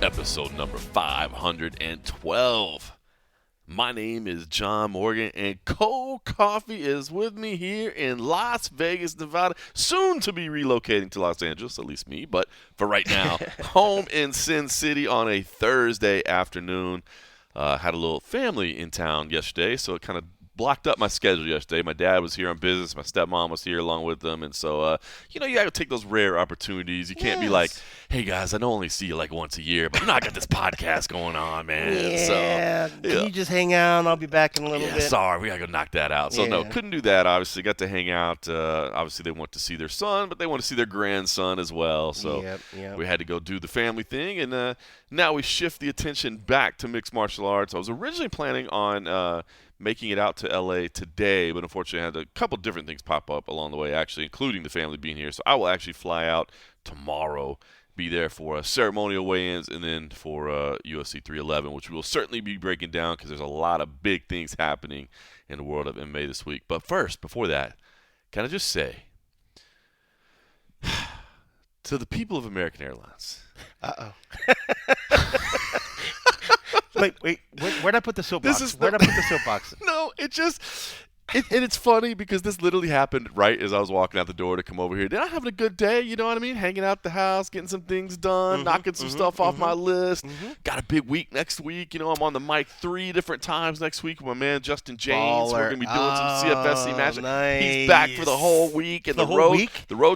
episode number 512. My name is John Morgan, and Cold Coffee is with me here in Las Vegas, Nevada, soon to be relocating to Los Angeles, at least me, but for right now, home in Sin City on a Thursday afternoon. Had a little family in town yesterday, so it kind of blocked up my schedule yesterday. My dad was here on business. My stepmom was here along with them. And so, you got to take those rare opportunities. You can't be like, hey, guys, I don't only see you like once a year, but I got this podcast going on, man. Yeah. So, can you just hang out and I'll be back in a little bit? Sorry, we got to go knock that out. So, no, couldn't do that, obviously. Got to hang out. Obviously, they want to see their son, but they want to see their grandson as well. So, we had to go do the family thing. And now we shift the attention back to mixed martial arts. I was originally planning on making it out to L.A. today, but unfortunately I had a couple different things pop up along the way, actually, including the family being here. So I will actually fly out tomorrow, be there for ceremonial weigh-ins, and then for UFC 311, which we will certainly be breaking down because there's a lot of big things happening in the world of MMA this week. But first, before that, can I just say, to the people of American Airlines. Uh-oh. Wait. Where'd I put the soapbox? Where'd I put the soapbox? No, and it's funny because this literally happened right as I was walking out the door to come over here. They're not having a good day, you know what I mean? Hanging out at the house, getting some things done, knocking some stuff off my list. Got a big week next week. I'm on the mic 3 different times next week with my man Justin James. We're going to be doing some CFSC matches. Nice. He's back for the whole week. And the road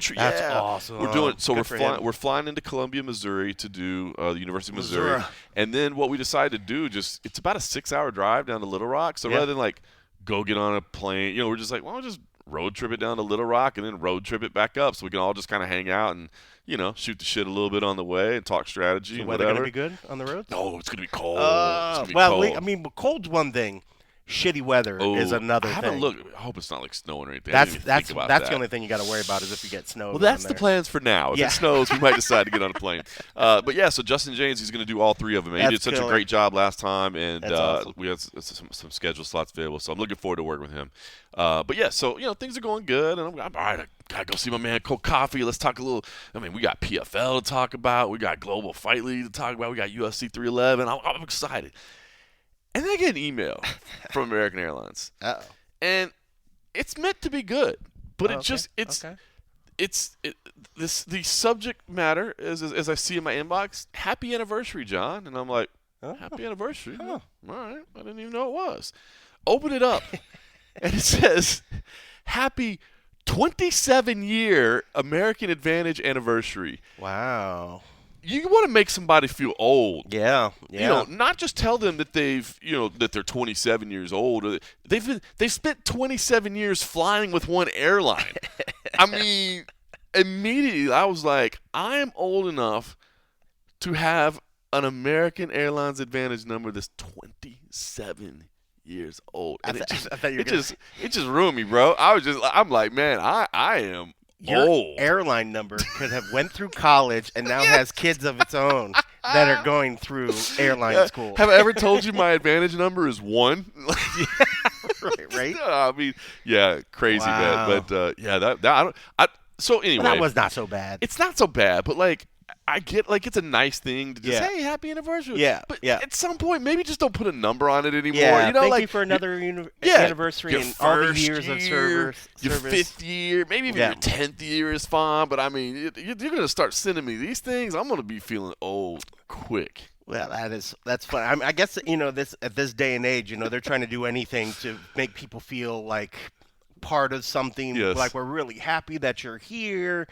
trip. That's awesome. We're flying into Columbia, Missouri to do the University of Missouri. And then what we decided to do, it's about a 6-hour drive down to Little Rock. So rather than go get on a plane. We're just like, why don't we just road trip it down to Little Rock and then road trip it back up so we can all just kind of hang out and, shoot the shit a little bit on the way and talk strategy and whatever. Weather going to be good on the road? No, it's going to be cold. Cold. Cold's one thing. Shitty weather is another thing. I haven't looked. I hope it's not snowing or anything. That's the only thing you got to worry about is if you get snow. Well, that's the plans for now. If it snows, we might decide to get on a plane. So Justin James, he's going to do all 3 of them. He did such a great job last time, and awesome. We had some schedule slots available, so I'm looking forward to working with him. Things are going good, and I'm all right. I gotta go see my man Cold Coffee. Let's talk a little. We got PFL to talk about. We got Global Fight League to talk about. We got UFC 311. I'm excited. And then I get an email from American Airlines. Uh-oh. And it's meant to be good, but the subject matter as I see in my inbox, happy anniversary, John. And I'm like, happy anniversary? Oh. All right. I didn't even know it was. Open it up. And it says, happy 27-year American Advantage anniversary. Wow. You want to make somebody feel old. Yeah. Not just tell them that that they're 27 years old. Or they've spent 27 years flying with one airline. Immediately I was like, I am old enough to have an American Airlines Advantage number that's 27 years old. And it just ruined me, bro. I'm like, man, I am Your old. airline number could have went through college and now has kids of its own that are going through airline school. Have I ever told you my advantage number is 1? right? Crazy, wow. man. But so anyway, that was not so bad. It's not so bad, but I get it's a nice thing to just say happy anniversary. But at some point, maybe just don't put a number on it anymore. Yeah, thank you for another anniversary and all the years of service. Your 5th year, maybe even your 10th year is fine. But you're going to start sending me these things. I'm going to be feeling old quick. Well, that's fun. I guess at this day and age, they're trying to do anything to make people feel like part of something. Yes. Like we're really happy that you're here.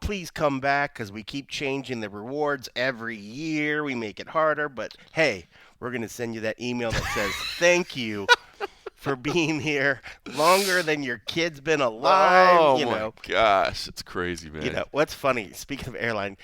Please come back because we keep changing the rewards every year. We make it harder. But, hey, we're going to send you that email that says thank you for being here longer than your kid's been alive. Oh, my gosh. It's crazy, man. What's funny, speaking of airline,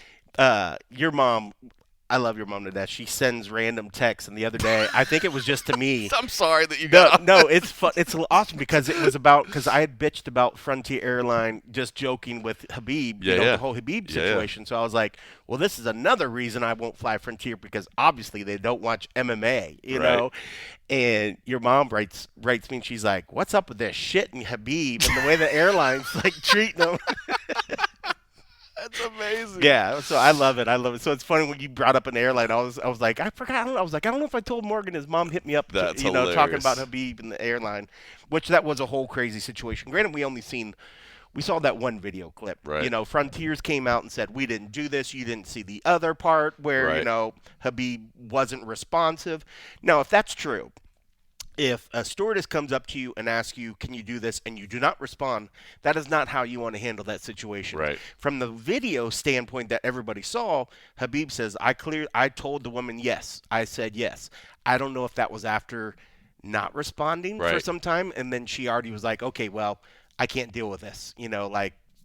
your mom – I love your mom to death. She sends random texts, and the other day, I think it was just to me. I'm sorry that you got. No, it's fun. It's awesome because it was because I had bitched about Frontier Airline, just joking with Habib, the whole Habib situation. So I was like, well, this is another reason I won't fly Frontier because obviously they don't watch MMA, you know. And your mom writes me, and she's like, "What's up with this shit and Habib and the way the airlines treat them?" That's amazing. Yeah, so I love it. I love it. So it's funny when you brought up an airline. I was like, I forgot. I was like, I don't know if I told Morgan his mom hit me up. That's Talking about Habib and the airline, which that was a whole crazy situation. Granted, we saw that one video clip. Right. Frontiers came out and said we didn't do this. You didn't see the other part where right. Habib wasn't responsive. Now, if that's true. If a stewardess comes up to you and asks you, can you do this, and you do not respond, that is not how you want to handle that situation. Right. From the video standpoint that everybody saw, Habib says, I told the woman yes. I said yes. I don't know if that was after not responding for some time, and then she already was like, okay, well, I can't deal with this.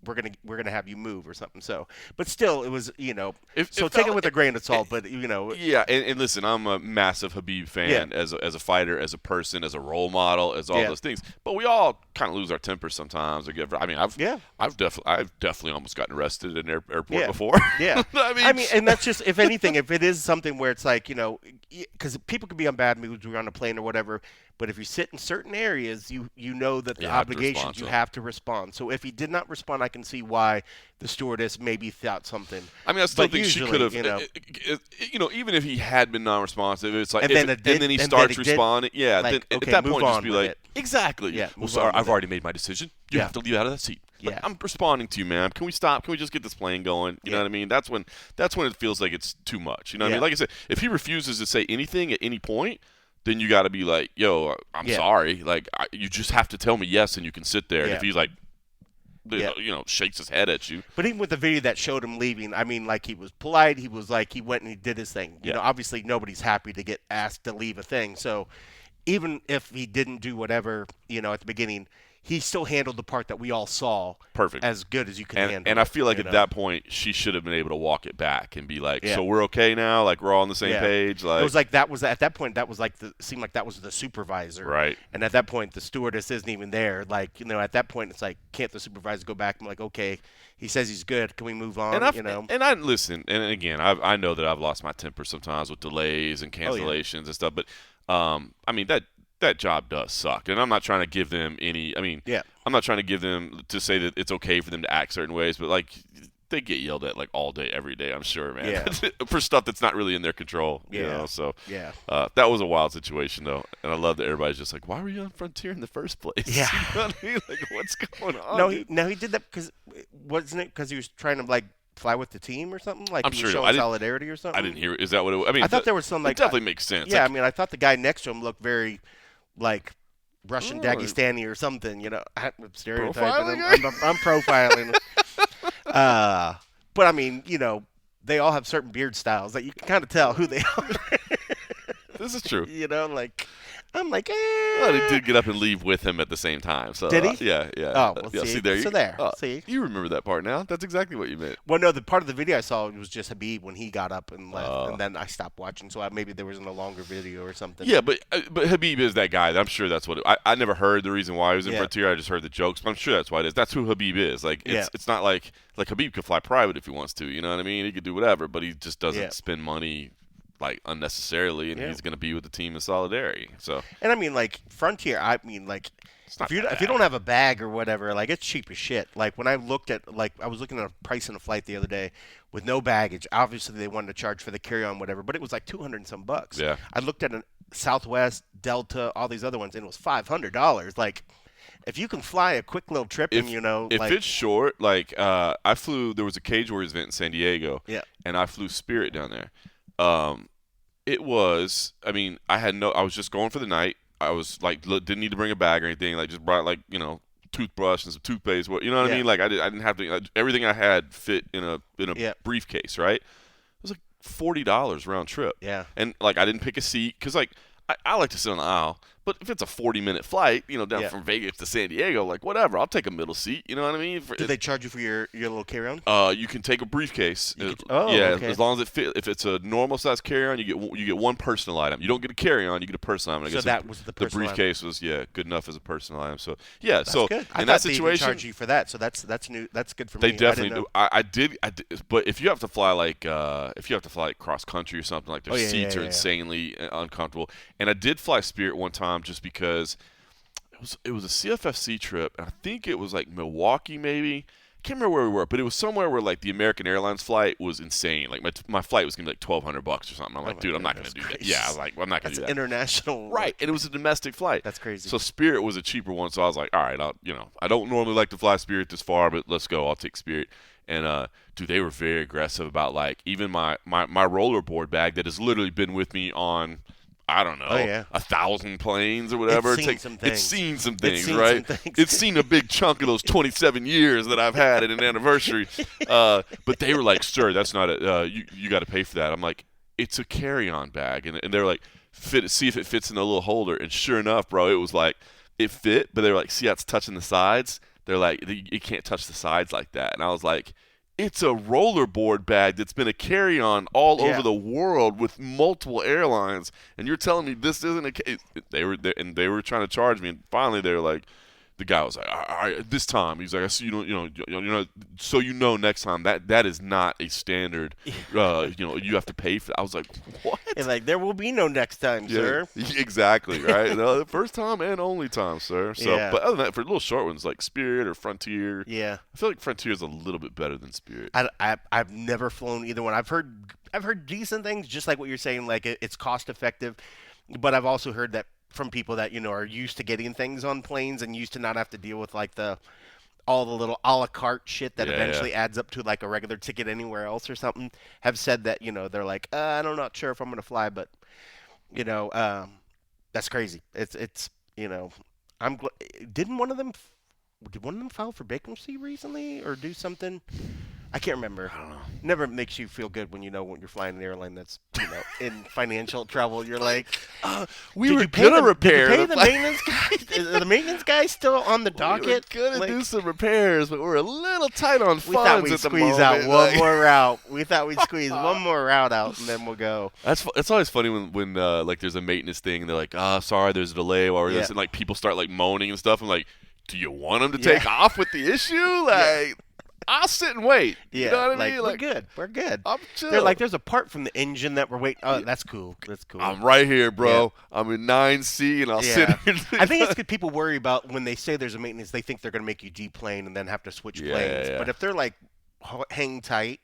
We're gonna have you move or something. So, but still, it was take it with a grain of salt. But yeah. And listen, I'm a massive Habib fan as a fighter, as a person, as a role model, as all those things. But we all kind of lose our temper sometimes. I've definitely almost gotten arrested in an airport before. Yeah. I mean, and that's just if anything, if it is something where it's like because people can be on bad moods, we're on a plane or whatever. But if you sit in certain areas, you know that the obligations you have to respond. So if he did not respond, I can see why the stewardess maybe thought something. I mean, I still think she could have. Even if he had been non-responsive, it's like, and then he starts responding. At that point, just be like, exactly. Yeah. Well, sorry, I've already made my decision. You have to leave out of that seat. Yeah. I'm responding to you, ma'am. Can we stop? Can we just get this plane going? You know what I mean? That's when it feels like it's too much. You know what I mean? Like I said, if he refuses to say anything at any point, then you got to be like, yo, I'm sorry. Like, you just have to tell me yes, and you can sit there. And if he's like, shakes his head at you. But even with the video that showed him leaving, I mean, like, he was polite. He was like, he went and he did his thing. Obviously nobody's happy to get asked to leave a thing. So even if he didn't do whatever, at the beginning, he still handled the part that we all saw perfect, as good as you can handle. And I feel like at that point, she should have been able to walk it back and be like, so we're okay now? Like, we're all on the same page? Like, it was like at that point, that was like seemed like that was the supervisor. Right. And at that point, the stewardess isn't even there. Like, at that point, it's like, can't the supervisor go back and be like, okay, he says he's good. Can we move on? And I listen, and again, I know that I've lost my temper sometimes with delays and cancellations and stuff, but I mean, that job does suck, and I'm not trying to give them any. I mean, I'm not trying to give them to say that it's okay for them to act certain ways, but like they get yelled at like all day, every day. I'm sure, man, for stuff that's not really in their control. You know, so that was a wild situation though, and I love that everybody's just like, why were you on Frontier in the first place? Yeah, you know what I mean? Like, what's going on? He did that because wasn't it because he was trying to like fly with the team or something? Like, I'm he sure was showing solidarity or something. I didn't hear. Is that what it was? I mean, I thought there was some like it definitely makes sense. Yeah, like, I mean, I thought the guy next to him looked very like Russian Dagestani or something, I'm stereotyping him. I'm profiling. But I mean, they all have certain beard styles that you can kind of tell who they are. This is true. I'm like, Well, he did get up and leave with him at the same time. So did he? Yeah. Oh, well, see there. See, you remember that part now? That's exactly what you meant. Well, no, the part of the video I saw was just Habib when he got up and left, and then I stopped watching. So maybe there wasn't a longer video or something. Yeah, but Habib is that guy. I'm sure that's what I never heard the reason why he was in Frontier. I just heard the jokes, but I'm sure that's why it is. That's who Habib is. Like, it's not like Habib could fly private if he wants to. You know what I mean? He could do whatever, but he just doesn't spend money like unnecessarily, and he's going to be with the team in solidarity. So, and I mean, like Frontier, I mean, like if you don't have a bag or whatever, like it's cheap as shit. Like when I looked at, like I was looking at a price in a flight the other day with no baggage. Obviously, they wanted to charge for the carry-on, whatever, but it was like $200 and some bucks. Yeah, I looked at a Southwest, Delta, all these other ones, and it was $500. Like, if you can fly a quick little trip, if it's short, like I flew. There was a Cage Warriors event in San Diego. Yeah, and I flew Spirit down there. It was, I mean, I was just going for the night. I was like, didn't need to bring a bag or anything. Like, just brought toothbrush and some toothpaste. You know what I mean? Like, I didn't have to. Everything I had fit in a briefcase, right? It was like $40 round trip. Yeah. And like, I didn't pick a seat because like I like to sit on the aisle. But if it's a 40-minute flight, down from Vegas to San Diego, like whatever, I'll take a middle seat. You know what I mean? Do they charge you for your little carry-on? You can take a briefcase. Okay. As long as it fit. If it's a normal size carry-on, you get one personal item. You don't get a carry-on, you get a personal item. So that was the personal item. The briefcase was good enough as a personal item. So that's good. In that situation, they charge you for that. So that's new. That's good for me. They definitely do. I did. But if you have to fly like cross country or something, like their seats are insanely uncomfortable. And I did fly Spirit one time just because. It was a CFFC trip, and I think it was like Milwaukee maybe, can't remember where we were, but it was somewhere where like the American Airlines flight was insane. Like my flight was gonna be like $1,200 or something. I'm like, dude, I'm not gonna do that. Yeah, I was like, well, I'm not gonna do that. That's international, right? And it was a domestic flight. That's crazy. So Spirit was a cheaper one, so I was like, all right, I don't normally like to fly Spirit this far, but let's go. I'll take Spirit. And dude, they were very aggressive about like even my rollerboard bag that has literally been with me on, I don't know, 1,000 planes or whatever. It's seen some things, right? It's seen a big chunk of those 27 years that I've had at an anniversary. But they were like, sir, that's not you got to pay for that. I'm like, it's a carry-on bag. And they're like, see if it fits in the little holder. And sure enough, bro, it was like, it fit, but they were like, see how it's touching the sides? They're like, you can't touch the sides like that. And I was like, it's a rollerboard bag that's been a carry-on all over the world with multiple airlines, and you're telling me this isn't a case? They were trying to charge me, and finally they were like, the guy was like, all right, this time, he's like, I see so next time that is not a standard. You have to pay for that. I was like, what? And like, there will be no next time, sir. Exactly, right? No, the first time and only time, sir. So, but other than that, for little short ones like Spirit or Frontier, I feel like Frontier is a little bit better than Spirit. I've never flown either one. I've heard decent things, just like what you're saying. Like it's cost effective, but I've also heard that from people that are used to getting things on planes and used to not have to deal with like all the little a la carte shit that eventually adds up to like a regular ticket anywhere else or something, have said that they're like, I'm not sure if I'm gonna fly, but that's crazy. It's did one of them file for bankruptcy recently or do something? I can't remember. I don't know. Never makes you feel good when when you're flying an airline that's in financial trouble. You're like, we were gonna repair. Did you pay the maintenance guy? Is the maintenance guy still on the docket? We were gonna do some repairs, but we're a little tight on funds. We thought we'd squeeze out one more route. We thought we'd squeeze one more route out, and then we'll go. It's always funny when like there's a maintenance thing, and they're like, sorry, there's a delay, or this, and like people start like moaning and stuff. I'm like, do you want them to take off with the issue? Like. I'll sit and wait. Yeah, you know what I mean? We're good. We're good. I'm chill. They're like, there's a part from the engine that we're waiting. Oh, that's cool. That's cool. I'm right here, bro. Yeah. I'm in 9C, and I'll sit here. I think it's because people worry about when they say there's a maintenance, they think they're going to make you deplane and then have to switch planes. Yeah. But if they're like, hang tight,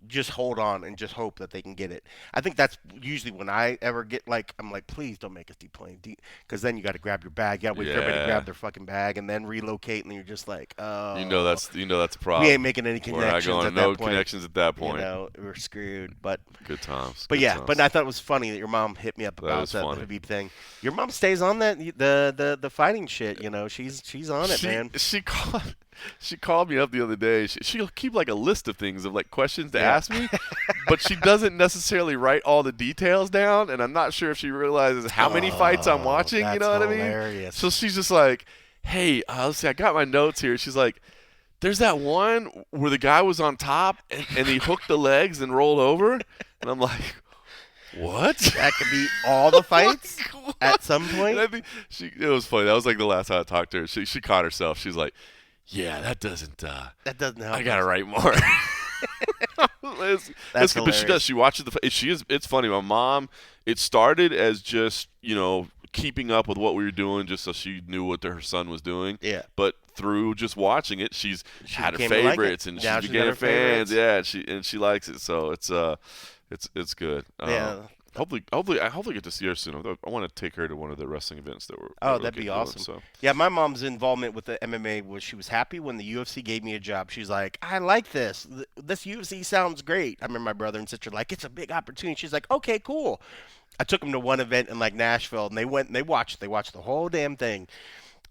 just hold on and just hope that they can get it. I think that's usually when I ever get like, I'm like, please don't make us deplane, because then you got to grab your bag. You got to wait for everybody to grab their fucking bag and then relocate, and then you're just like, oh. That's a problem. We ain't making any connections. We're not going connections at that point. We're screwed. But good times. But but I thought it was funny that your mom hit me up about the Habib thing. Your mom stays on that the fighting shit. She's on it, man. She called me up the other day. She'll keep like a list of things of like questions to ask me, but she doesn't necessarily write all the details down, and I'm not sure if she realizes how many fights I'm watching. You know what I mean? So she's just like, hey, let's see, I got my notes here. She's like, there's that one where the guy was on top and he hooked the legs and rolled over, and I'm like, what? That could be all the fights at some point. I think it was funny. That was like the last time I talked to her. She caught herself. She's like, yeah, that doesn't help. I gotta write more. That's but she does. She watches it's funny. My mom. It started as just keeping up with what we were doing, just so she knew what her son was doing. Yeah. But through just watching it, she had her favorites, and she became fans. Yeah, and she likes it. So it's good. Yeah. Hopefully, I get to see her soon. I want to take her to one of the wrestling events that we're. That'd be awesome. So. Yeah, my mom's involvement with the MMA was she was happy when the UFC gave me a job. She's like, I like this. This UFC sounds great. I remember my brother and sister like, it's a big opportunity. She's like, okay, cool. I took them to one event in like Nashville, and they went and they watched the whole damn thing.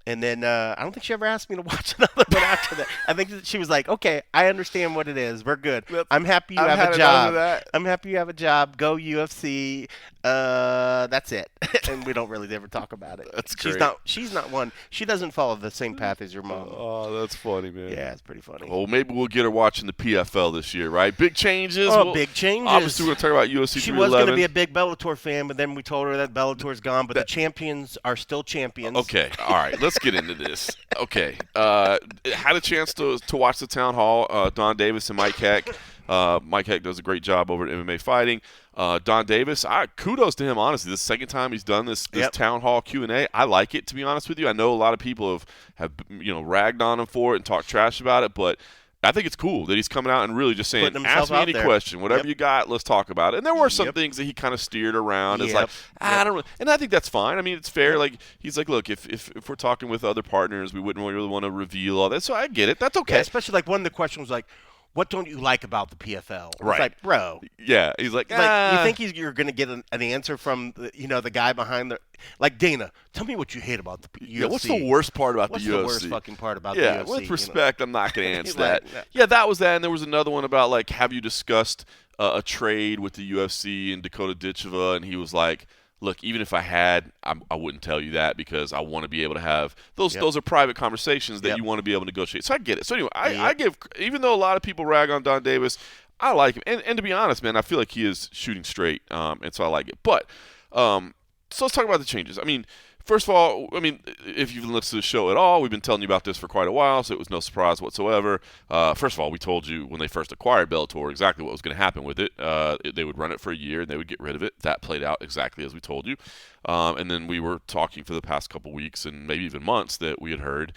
And then I don't think she ever asked me to watch another one after that. I think she was like, okay, I understand what it is. We're good. I'm happy you have a job. I'm happy you have a job. Go UFC. That's it. And we don't really ever talk about it. That's great. She's not one. She doesn't follow the same path as your mom. Oh, that's funny, man. Yeah, it's pretty funny. Well, maybe we'll get her watching the PFL this year, right? Big changes. Big changes. Obviously, we're going to talk about UFC 311. She was going to be a big Bellator fan, but then we told her that Bellator's gone, but the champions are still champions. Okay. All right. Let's get into this. Okay. Had a chance to watch the town hall. Don Davis and Mike Heck. Mike Heck does a great job over at MMA Fighting. Don Davis, kudos to him, honestly. This is the second time he's done this town hall Q&A. I like it, to be honest with you. I know a lot of people have ragged on him for it and talked trash about it, but I think it's cool that he's coming out and really just saying, ask me any question, whatever you got, let's talk about it. And there were some things that he kind of steered around. It's like, I don't know. And I think that's fine. I mean, it's fair. Like, he's like, look, if we're talking with other partners, we wouldn't really want to reveal all that. So I get it. That's okay. Yeah, especially like one of the questions was like, what don't you like about the PFL? Right. It's like, bro. Yeah. He's like, you think you're going to get an answer from the guy behind the like Dana? Tell me what you hate about the UFC. Yeah. What's the worst part about the UFC? What's the worst fucking part about the UFC? Yeah. With respect, I'm not going to answer that. Yeah, that was that, and there was another one about like, have you discussed a trade with the UFC and Dakota Ditcheva? And he was like, look, even if I had, I wouldn't tell you that because I want to be able to have those. Those are private conversations that you want to be able to negotiate. So I get it. So anyway, I give, even though a lot of people rag on Don Davis, I like him. And to be honest, man, I feel like he is shooting straight, and so I like it. But so let's talk about the changes. I mean, first of all, if you've listened to the show at all, we've been telling you about this for quite a while, so it was no surprise whatsoever. First of all, we told you when they first acquired Bellator exactly what was going to happen with it. They would run it for a year, and they would get rid of it. That played out exactly as we told you. And then we were talking for the past couple weeks and maybe even months that we had heard,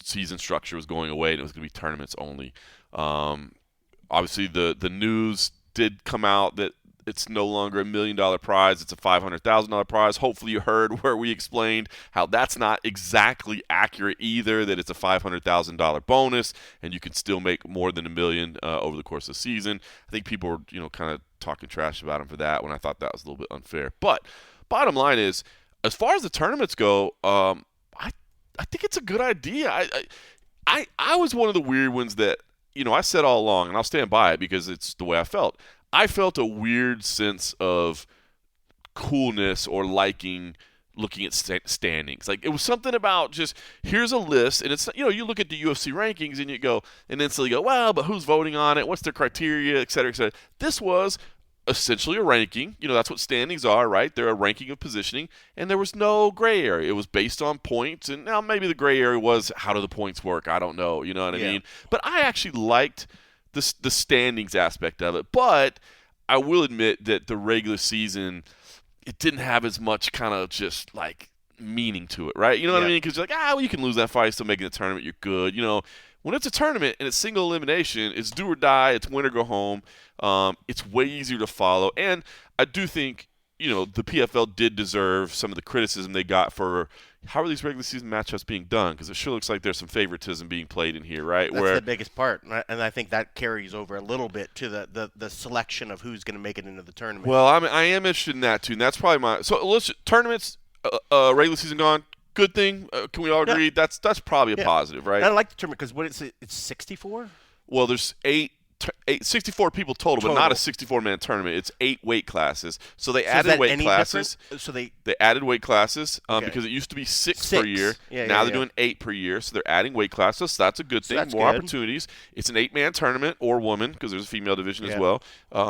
season structure was going away, and it was going to be tournaments only. Obviously, the news did come out that it's no longer $1 million prize. It's a $500,000 prize. Hopefully you heard where we explained how that's not exactly accurate either, that it's a $500,000 bonus and you can still make more than $1 million over the course of the season. I think people were kind of talking trash about him for that when I thought that was a little bit unfair. But bottom line is, as far as the tournaments go, I think it's a good idea. I was one of the weird ones that, I said all along, and I'll stand by it because it's the way I felt. I felt a weird sense of coolness or liking looking at standings. Like, it was something about just, here's a list, and it's, you look at the UFC rankings and you go, and then so you go, well, but who's voting on it? What's their criteria, et cetera, et cetera. This was essentially a ranking. That's what standings are, right? They're a ranking of positioning, and there was no gray area. It was based on points, and now maybe the gray area was, how do the points work? I don't know. You know what I mean? But I actually liked the standings aspect of it. But I will admit that the regular season, it didn't have as much kind of just like meaning to it, right? You know what I mean? Because you're like, well, you can lose that fight, still making the tournament, you're good. When it's a tournament and it's single elimination, it's do or die, it's win or go home. It's way easier to follow. And I do think, the PFL did deserve some of the criticism they got for how are these regular season matchups being done? Because it sure looks like there's some favoritism being played in here, right? That's the biggest part, and I think that carries over a little bit to the selection of who's going to make it into the tournament. Well, I am interested in that too, and that's probably my – so tournaments, regular season gone, good thing. Can we all agree? Yeah. That's probably a positive, right? And I like the tournament because it's 64? Well, there's 64 people total, but not a 64-man tournament. It's 8 weight classes. So they added weight classes. Different? So they added weight classes because it used to be 6 per year. Now they're doing 8 per year. So they're adding weight classes. So that's a good thing. More opportunities. It's an 8-man tournament or woman because there's a female division as well.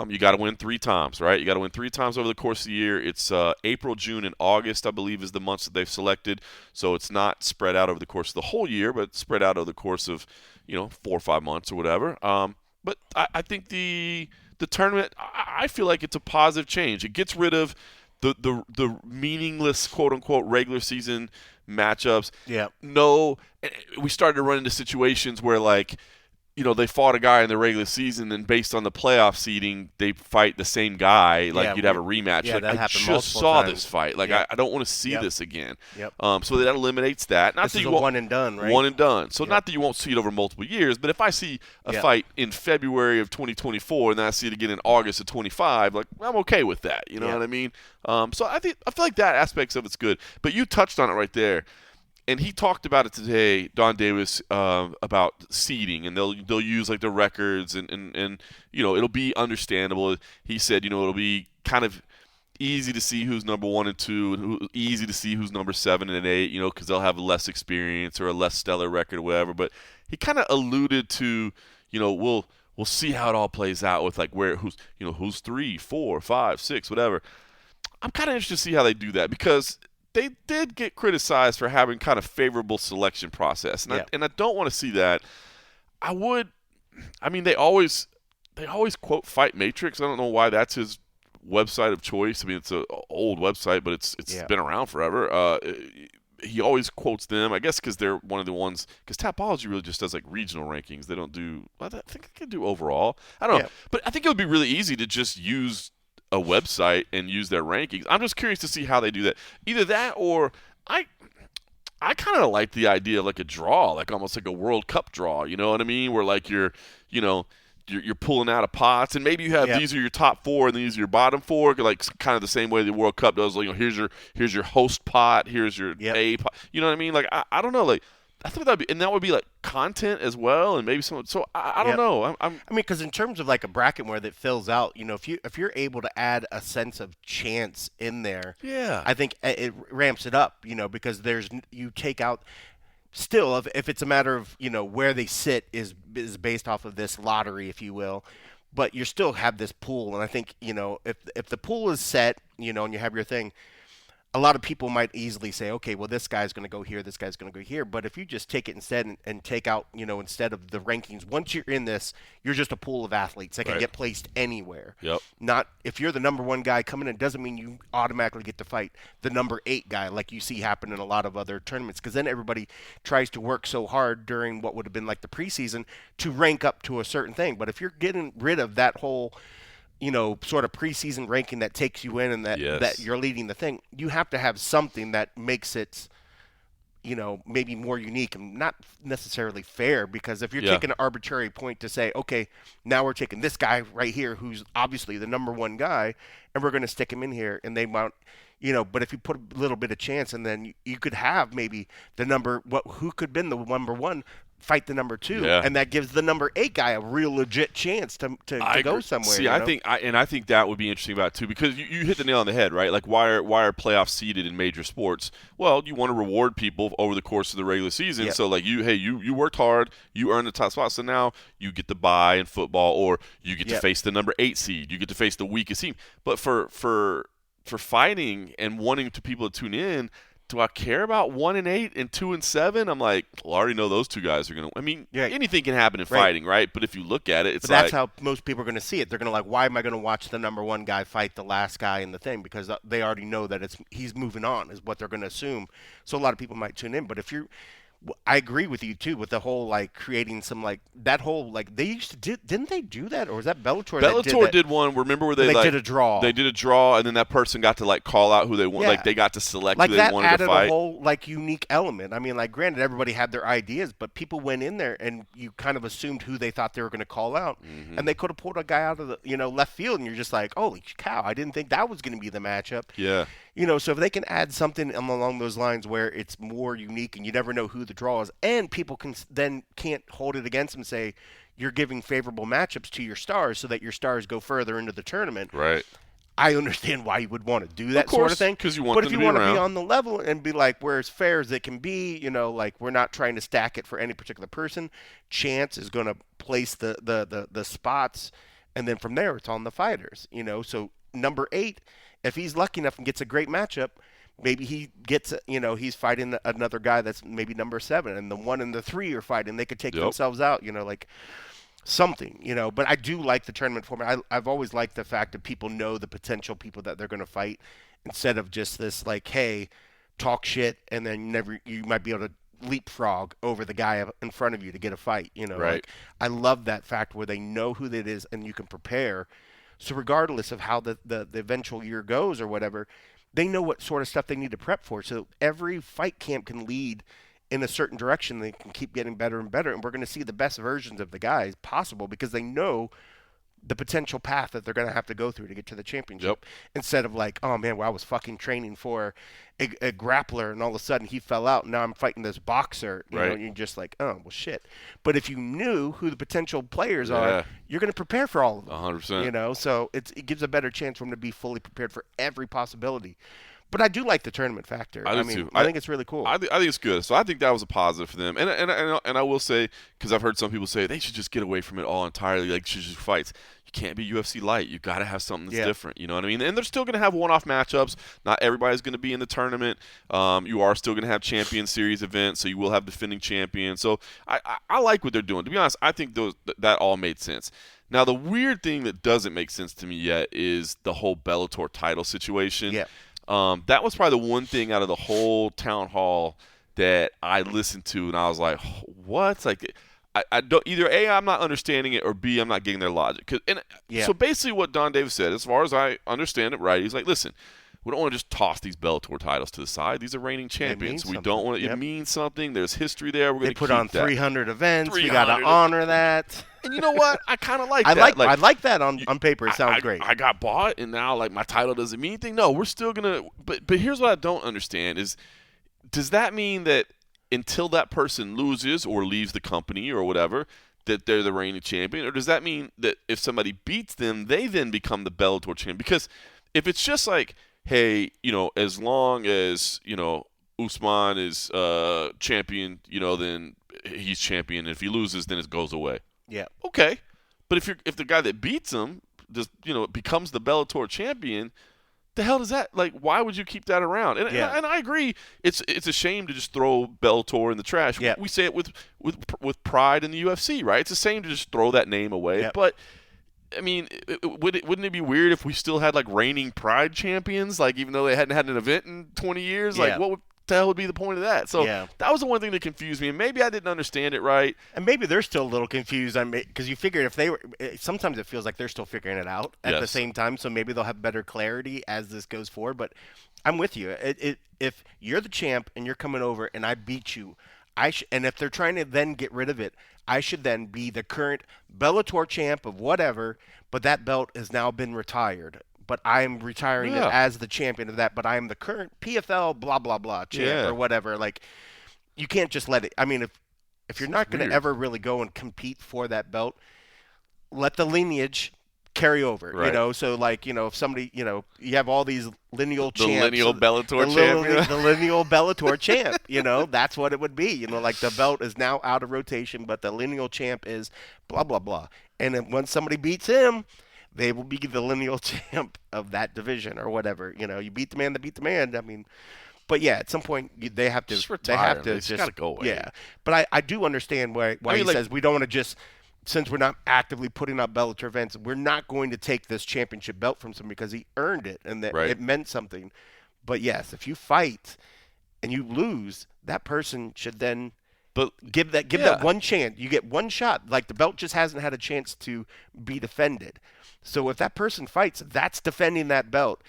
You got to win 3 times, right? You got to win 3 times over the course of the year. It's April, June, and August, I believe, is the months that they've selected. So it's not spread out over the course of the whole year, but it's spread out over the course of 4 or 5 months or whatever. But I think the tournament, I feel like it's a positive change. It gets rid of the meaningless, quote-unquote, regular season matchups. Yeah. No, we started to run into situations where, like, they fought a guy in the regular season, and based on the playoff seeding, they fight the same guy. Like, you'd have a rematch. Yeah, like, that I happened just saw times. This fight. Like, I don't want to see this again. Yep. So that eliminates that. Not this that is you a won't, one and done, right? One and done. So not that you won't see it over multiple years, but if I see a fight in February of 2024 and then I see it again in August of 25, like, I'm okay with that. You know what I mean? So I feel like that aspects of it's good. But you touched on it right there. And he talked about it today, Don Davis, about seeding, and they'll use like the records, and it'll be understandable. He said, it'll be kind of easy to see who's number 1 and 2, and easy to see who's number 7 and 8, because they'll have less experience or a less stellar record or whatever. But he kind of alluded to, we'll see how it all plays out with like who's 3, 4, 5, 6, whatever. I'm kind of interested to see how they do that because they did get criticized for having kind of favorable selection process, and I don't want to see that. They always quote Fight Matrix. I don't know why that's his website of choice. I mean, it's an old website, but it's been around forever. he always quotes them, I guess, because they're one of the ones. Because Tapology really just does like regional rankings. They don't do. Well, I think they can do overall. I don't know, but I think it would be really easy to just use a website and use their rankings. I'm just curious to see how they do that. Either that or I kind of like the idea of like a draw, like almost like a World Cup draw. You know what I mean? Where like you're pulling out of pots, and maybe you have these are your top 4 and these are your bottom 4, like kind of the same way the World Cup does. Like, here's your host pot, here's your A pot. You know what I mean? Like I don't know, like I thought that would be like content as well, and maybe some. So I don't know. I mean, because in terms of like a bracket where that fills out, if you're able to add a sense of chance in there, I think it ramps it up. Because you take out. Still, if it's a matter of where they sit is based off of this lottery, if you will, but you still have this pool, and I think if the pool is set, and you have your thing, a lot of people might easily say, okay, well, this guy's going to go here, this guy's going to go here. But if you just take it instead and take out, instead of the rankings, once you're in this, you're just a pool of athletes that can get placed anywhere. Yep. Not if you're the number 1 guy coming in, doesn't mean you automatically get to fight the number 8 guy like you see happen in a lot of other tournaments. Because then everybody tries to work so hard during what would have been like the preseason to rank up to a certain thing. But if you're getting rid of that whole sort of preseason ranking that takes you in and that you're leading the thing, you have to have something that makes it, maybe more unique and not necessarily fair. Because if you're taking an arbitrary point to say, okay, now we're taking this guy right here who's obviously the number 1 guy, and we're going to stick him in here, and they want, but if you put a little bit of chance, and then you could have maybe who could have been the number 1 fight the number 2, and that gives the number 8 guy a real legit chance to go somewhere. See, I think that would be interesting about it too, because you hit the nail on the head, right? Like why are playoffs seeded in major sports? Well, you want to reward people over the course of the regular season. So like you worked hard, you earned the top spot, so now you get to bye in football, or you get to face the number 8 seed, you get to face the weakest team. But for fighting and wanting people to tune in, do I care about 1-8 and 2-7? I'm like, well, I already know those 2 guys are gonna. I mean, anything can happen in fighting, right? But if you look at it, it's that's how most people are going to see it. They're going to why am I going to watch the number 1 guy fight the last guy in the thing? Because they already know that he's moving on, is what they're going to assume. So a lot of people might tune in. But I agree with you too with the whole like creating some like that whole like they used to didn't they do that, or was that Bellator? Bellator did one. Remember where they did a draw? They did a draw, and then that person got to like call out who they want. Like they got to select who they wanted to fight. That added a whole like unique element. I mean, like granted, everybody had their ideas, but people went in there and you kind of assumed who they thought they were going to call out, and they could have pulled a guy out of the left field, and you're just like, holy cow! I didn't think that was going to be the matchup. Yeah. So if they can add something along those lines where it's more unique and you never know who the draw is, and people can't hold it against them and say you're giving favorable matchups to your stars so that your stars go further into the tournament. Right. I understand why you would want to do that sort of thing. Because you want them to be around. But if you want to be on the level and be like, we're as fair as it can be, like we're not trying to stack it for any particular person. Chance is going to place the spots, and then from there it's on the fighters. So number 8. If he's lucky enough and gets a great matchup, maybe he gets, he's fighting another guy that's maybe number 7, and the 1 and the 3 are fighting. They could take themselves out, like something, But I do like the tournament format. I've always liked the fact that people know the potential people that they're going to fight, instead of just this like, hey, talk shit, and then you might be able to leapfrog over the guy in front of you to get a fight. Right. Like, I love that fact where they know who that is and you can prepare. So regardless of how the eventual year goes or whatever, they know what sort of stuff they need to prep for. So every fight camp can lead in a certain direction. They can keep getting better and better. And we're going to see the best versions of the guys possible because they know the potential path that they're going to have to go through to get to the championship. Instead of like, oh, man, well, I was fucking training for a grappler and all of a sudden he fell out and now I'm fighting this boxer. You know, and you're just like, oh, well, shit. But if you knew who the potential players are, you're going to prepare for all of them. 100%. So it gives a better chance for them to be fully prepared for every possibility. But I do like the tournament factor. I think it's really cool. I think it's good. So I think that was a positive for them. And I will say, because I've heard some people say they should just get away from it all entirely, like should just fights. You can't be UFC light. You got to have something that's different. You know what I mean? And they're still going to have one-off matchups. Not everybody's going to be in the tournament. You are still going to have Champion Series events, so you will have defending champions. So I like what they're doing. To be honest, I think that all made sense. Now, the weird thing that doesn't make sense to me yet is the whole Bellator title situation. Yeah. That was probably the one thing out of the whole town hall that I listened to, and I was like, what? Like, I don't either. A, I'm not understanding it, or B, I'm not getting their logic. So basically, what Don Davis said, as far as I understand it, right? He's like, listen, we don't want to just toss these Bellator titles to the side. These are reigning champions. We don't want it. It means something. There's history there. We're going to put on 300 events. We got to honor that. And you know what? I kind of like that. I like that on paper. It sounds great. I got bought, and now like my title doesn't mean anything. No, we're still gonna. But here's what I don't understand is, does that mean that until that person loses or leaves the company or whatever, that they're the reigning champion, or does that mean that if somebody beats them, they then become the Bellator champion? Because if it's just like, hey, as long as, Usman is champion, then he's champion. And if he loses, then it goes away. Yeah. Okay. But if the guy that beats him just, becomes the Bellator champion, the hell does that, like, why would you keep that around? And I agree, it's a shame to just throw Bellator in the trash. Yeah. We say it with pride in the UFC, right? It's a shame to just throw that name away. Yeah. But I mean, wouldn't it be weird if we still had like reigning Pride champions, like even though they hadn't had an event in 20 years? Yeah. Like, what the hell would be the point of that? So that was the one thing that confused me, and maybe I didn't understand it right. And maybe they're still a little confused. Because you figure if they were, sometimes it feels like they're still figuring it out at the same time. So maybe they'll have better clarity as this goes forward. But I'm with you. If you're the champ and you're coming over and I beat you, and if they're trying to then get rid of it, I should then be the current Bellator champ of whatever, but that belt has now been retired. But I'm retiring it as the champion of that, but I am the current PFL blah, blah, blah champ or whatever. Like, you can't just let it – I mean, if you're not going to ever really go and compete for that belt, let the lineage – carry over, right. So like, if somebody, you have all these lineal champs. The lineal Bellator champ. The lineal Bellator champ, that's what it would be. Like the belt is now out of rotation, but the lineal champ is blah, blah, blah. And then when somebody beats him, they will be the lineal champ of that division or whatever. You beat the man that beat the man. I mean, but yeah, at some point they have to. Just retire. They just gotta go away. Yeah, but I do understand why he says we don't want to just. Since we're not actively putting up Bellator events, we're not going to take this championship belt from somebody because he earned it and that it meant something. But yes, if you fight and you lose, that person should then give that one chance. You get one shot. Like the belt just hasn't had a chance to be defended. So if that person fights, that's defending that belt.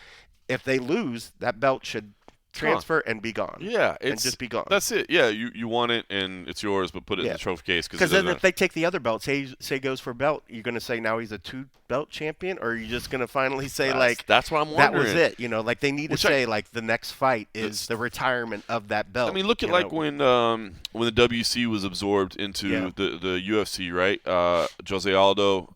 If they lose, that belt should transfer and be gone. Yeah, and just be gone. That's it. Yeah, you want it and it's yours, but put it in the trophy case because then if they take the other belt, say goes for belt, you're going to say now he's a 2-belt champion, or are you just going to finally say that's what I'm wondering. That was it. Like they need to say like the next fight is the retirement of that belt. I mean, look at like when the WC was absorbed into the UFC, right? Jose Aldo,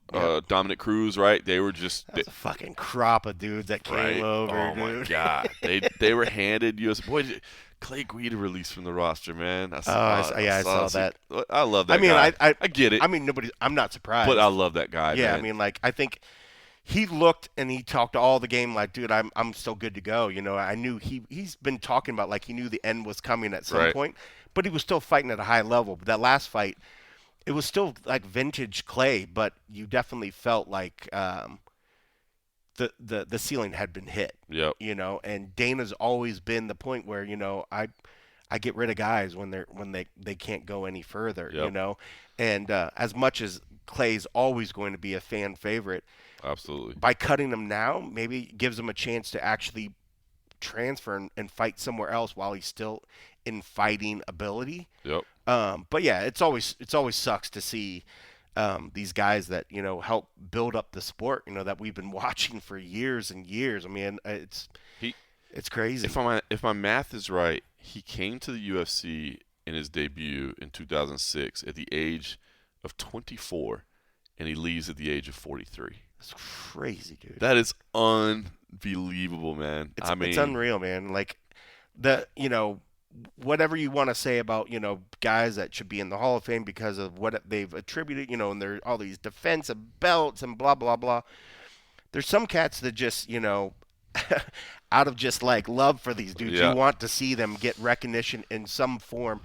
Dominic Cruz, right? They were just a fucking crop of dudes that came over. Oh my god, they were handed UFC. Boy, Clay Guida released from the roster, man. I saw that. I love that. I mean, guy. I get it. I mean, I'm not surprised. But I love that guy. Yeah, man. I mean, like I think he looked and he talked to all the game like, dude, I'm still good to go. I knew he's been talking about like he knew the end was coming at some point, but he was still fighting at a high level. But that last fight, it was still like vintage Clay, but you definitely felt like the ceiling had been hit. Yep. And Dana's always been the point where, I get rid of guys when they can't go any further, And as much as Clay's always going to be a fan favorite, absolutely. By cutting him now, maybe it gives him a chance to actually transfer and fight somewhere else while he's still in fighting ability. Yep. But yeah, it's always sucks to see these guys that help build up the sport, that we've been watching for years and years. I mean, it's crazy. If my math is right, he came to the UFC in his debut in 2006 at the age of 24, and he leaves at the age of 43. That's crazy, dude. That is unbelievable, man. It's unreal, man. Like whatever you want to say about, guys that should be in the Hall of Fame because of what they've attributed, and there are all these defensive belts and blah, blah, blah. There's some cats that just, out of just like love for these dudes, you want to see them get recognition in some form.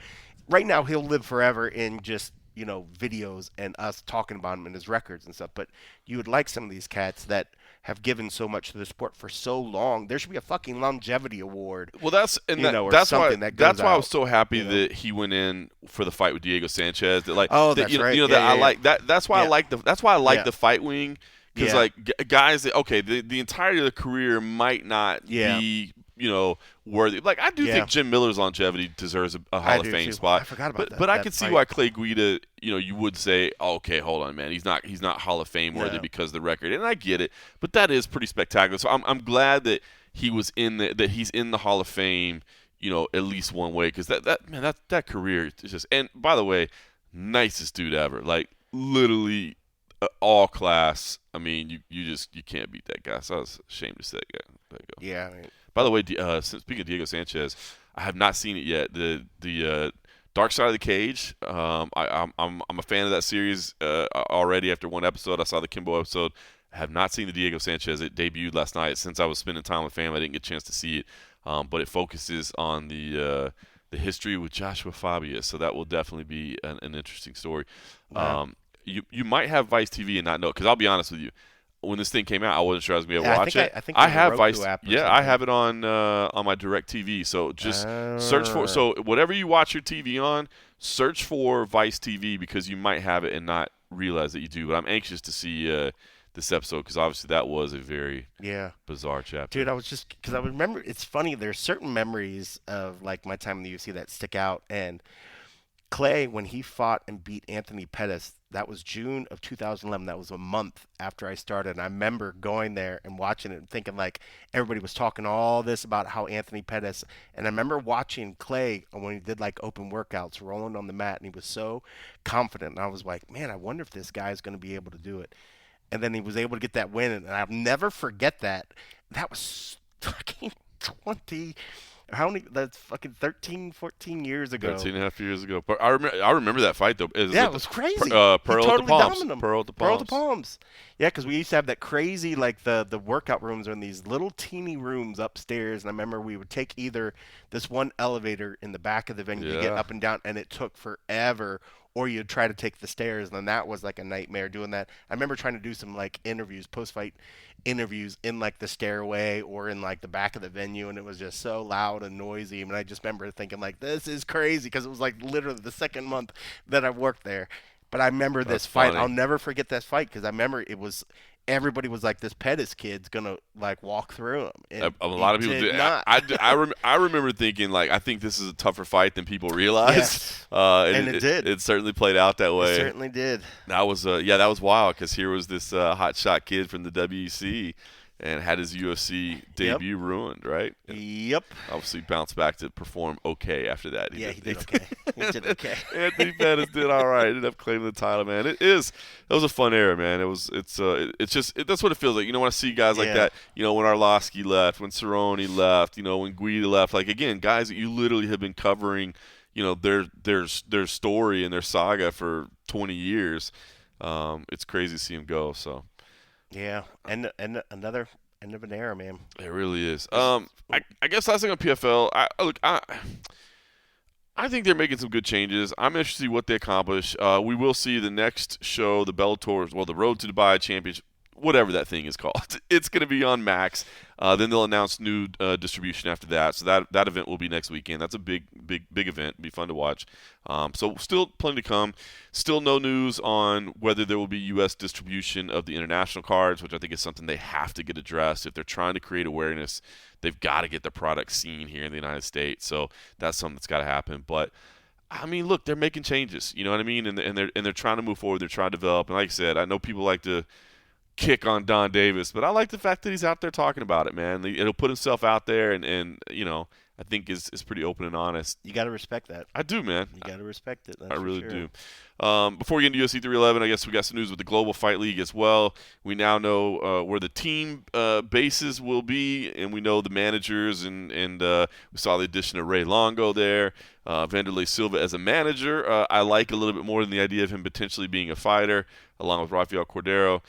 Right now, he'll live forever in just, videos and us talking about him and his records and stuff. But you would like some of these cats that have given so much to the sport for so long. There should be a fucking longevity award. Well, that's why I was so happy that he went in for the fight with Diego Sanchez. That that's right. I like that. That's why I like the fight wing, because guys that the entirety of the career might not be worthy. Like, I do think Jim Miller's longevity deserves a Hall of Fame spot. I forgot about that. But I can see why Clay Guida, you would say, okay, hold on, man, he's not Hall of Fame worthy because of the record, and I get it. But that is pretty spectacular. So I'm glad that he was that he's in the Hall of Fame, at least one way, because that career is just. And by the way, nicest dude ever. Like, literally all class. I mean, you can't beat that guy. So I was ashamed to say that go. Yeah. I mean, by the way, speaking of Diego Sanchez, I have not seen it yet. The Dark Side of the Cage. I'm a fan of that series already. After one episode, I saw the Kimbo episode. I have not seen the Diego Sanchez. It debuted last night. Since I was spending time with family, I didn't get a chance to see it. But it focuses on the history with Joshua Fabius, so that will definitely be an interesting story. Wow. You might have Vice TV and not know, because I'll be honest with you. When this thing came out, I wasn't sure I was going to be able to watch it. I think I have Vice. Yeah, I have it on my Direct TV. So just search for. So whatever you watch your TV on, search for Vice TV, because you might have it and not realize that you do. But I'm anxious to see this episode, because obviously that was a very bizarre chapter. Dude, because I remember. It's funny. There's certain memories of like my time in the UFC that stick out. And Clay, when he fought and beat Anthony Pettis, that was June of 2011. That was a month after I started. And I remember going there and watching it and thinking, like, everybody was talking all this about how Anthony Pettis. And I remember watching Clay when he did, like, open workouts, rolling on the mat, and he was so confident. And I was like, man, I wonder if this guy is going to be able to do it. And then he was able to get that win. And I'll never forget that. That was fucking 20... That's fucking 13, 14 years ago. 13 and a half years ago. But I remember that fight, though. It was crazy. Pearl totally at the Palms. Dominated him. Pearl at the Pearl at the Palms. Yeah, because we used to have that crazy, like, the workout rooms are in these little teeny rooms upstairs. And I remember we would take either this one elevator in the back of the venue to get up and down, and it took forever. Or you'd try to take the stairs, and then that was like a nightmare doing that. I remember trying to do some like interviews, post-fight interviews in like the stairway or in like the back of the venue, and it was just so loud and noisy. And I just remember thinking like, this is crazy, because it was like literally the second month that I worked there. But I remember this fight. I'll never forget this fight, because I remember everybody was like, this Pettis kid's gonna like walk through him. A lot of people did. I remember thinking, like, I think this is a tougher fight than people realize. Yes. And it did. It certainly played out that way. It certainly did. That was that was wild, because here was this hot shot kid from the WEC and had his UFC debut ruined, right? And yep. Obviously bounced back to perform okay after that. He did okay. He did okay. Anthony Pettis did all right. Ended up claiming the title, man. It was a fun era, man. It's just that's what it feels like. When I see guys like that, when Arlovsky left, when Cerrone left, when Guida left, like, again, guys that you literally have been covering, their story and their saga for 20 years. It's crazy to see him go, so. Yeah, and another end of an era, man. It really is. I guess last thing on PFL, I think they're making some good changes. I'm interested to see what they accomplish. We will see the next show, the Bellator, the Road to Dubai Championship, whatever that thing is called. It's going to be on Max. Then they'll announce new distribution after that. So that event will be next weekend. That's a big event. It'll be fun to watch. So still plenty to come. Still no news on whether there will be U.S. distribution of the international cards, which I think is something they have to get addressed. If they're trying to create awareness, they've got to get the product seen here in the United States. So that's something that's got to happen. But I mean, look, they're making changes. You know what I mean? And they're trying to move forward. They're trying to develop. And like I said, I know people like to kick on Don Davis, but I like the fact that he's out there talking about it, man. He'll put himself out there, and I think is pretty open and honest. You got to respect that. I do, man. You got to respect it. I really do. Before we get into UFC 311, I guess we got some news with the Global Fight League as well. We now know where the team bases will be, and we know the managers, and we saw the addition of Ray Longo there. Vanderlei Silva as a manager. I like a little bit more than the idea of him potentially being a fighter, along with Rafael Cordero.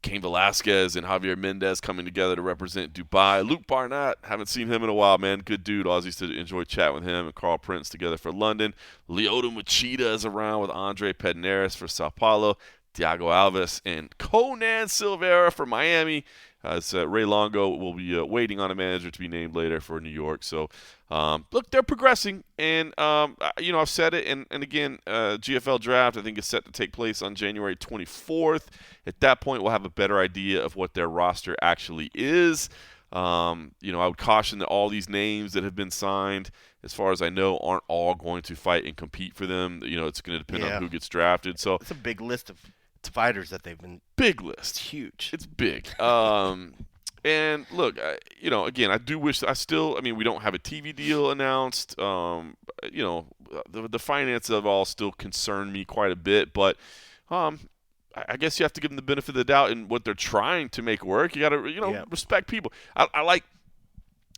Cain Velasquez and Javier Mendez coming together to represent Dubai. Luke Barnett, haven't seen him in a while, man. Good dude. Always used to enjoy chatting with him. And Carl Prince together for London. Lyoto Machida is around with Andre Pedneris for Sao Paulo. Thiago Alves and Conan Silveira for Miami. Ray Longo will be waiting on a manager to be named later for New York. So, look, they're progressing. And, I've said it. And again, GFL draft, I think, is set to take place on January 24th. At that point, we'll have a better idea of what their roster actually is. I would caution that all these names that have been signed, as far as I know, aren't all going to fight and compete for them. It's going to depend on who gets drafted. So it's a big list of fighters that they've been. Big list. It's huge. It's big. And look, again, I do wish we don't have a TV deal announced. The finance of it all still concern me quite a bit, but I guess you have to give them the benefit of the doubt in what they're trying to make work. You got to, respect people. I like.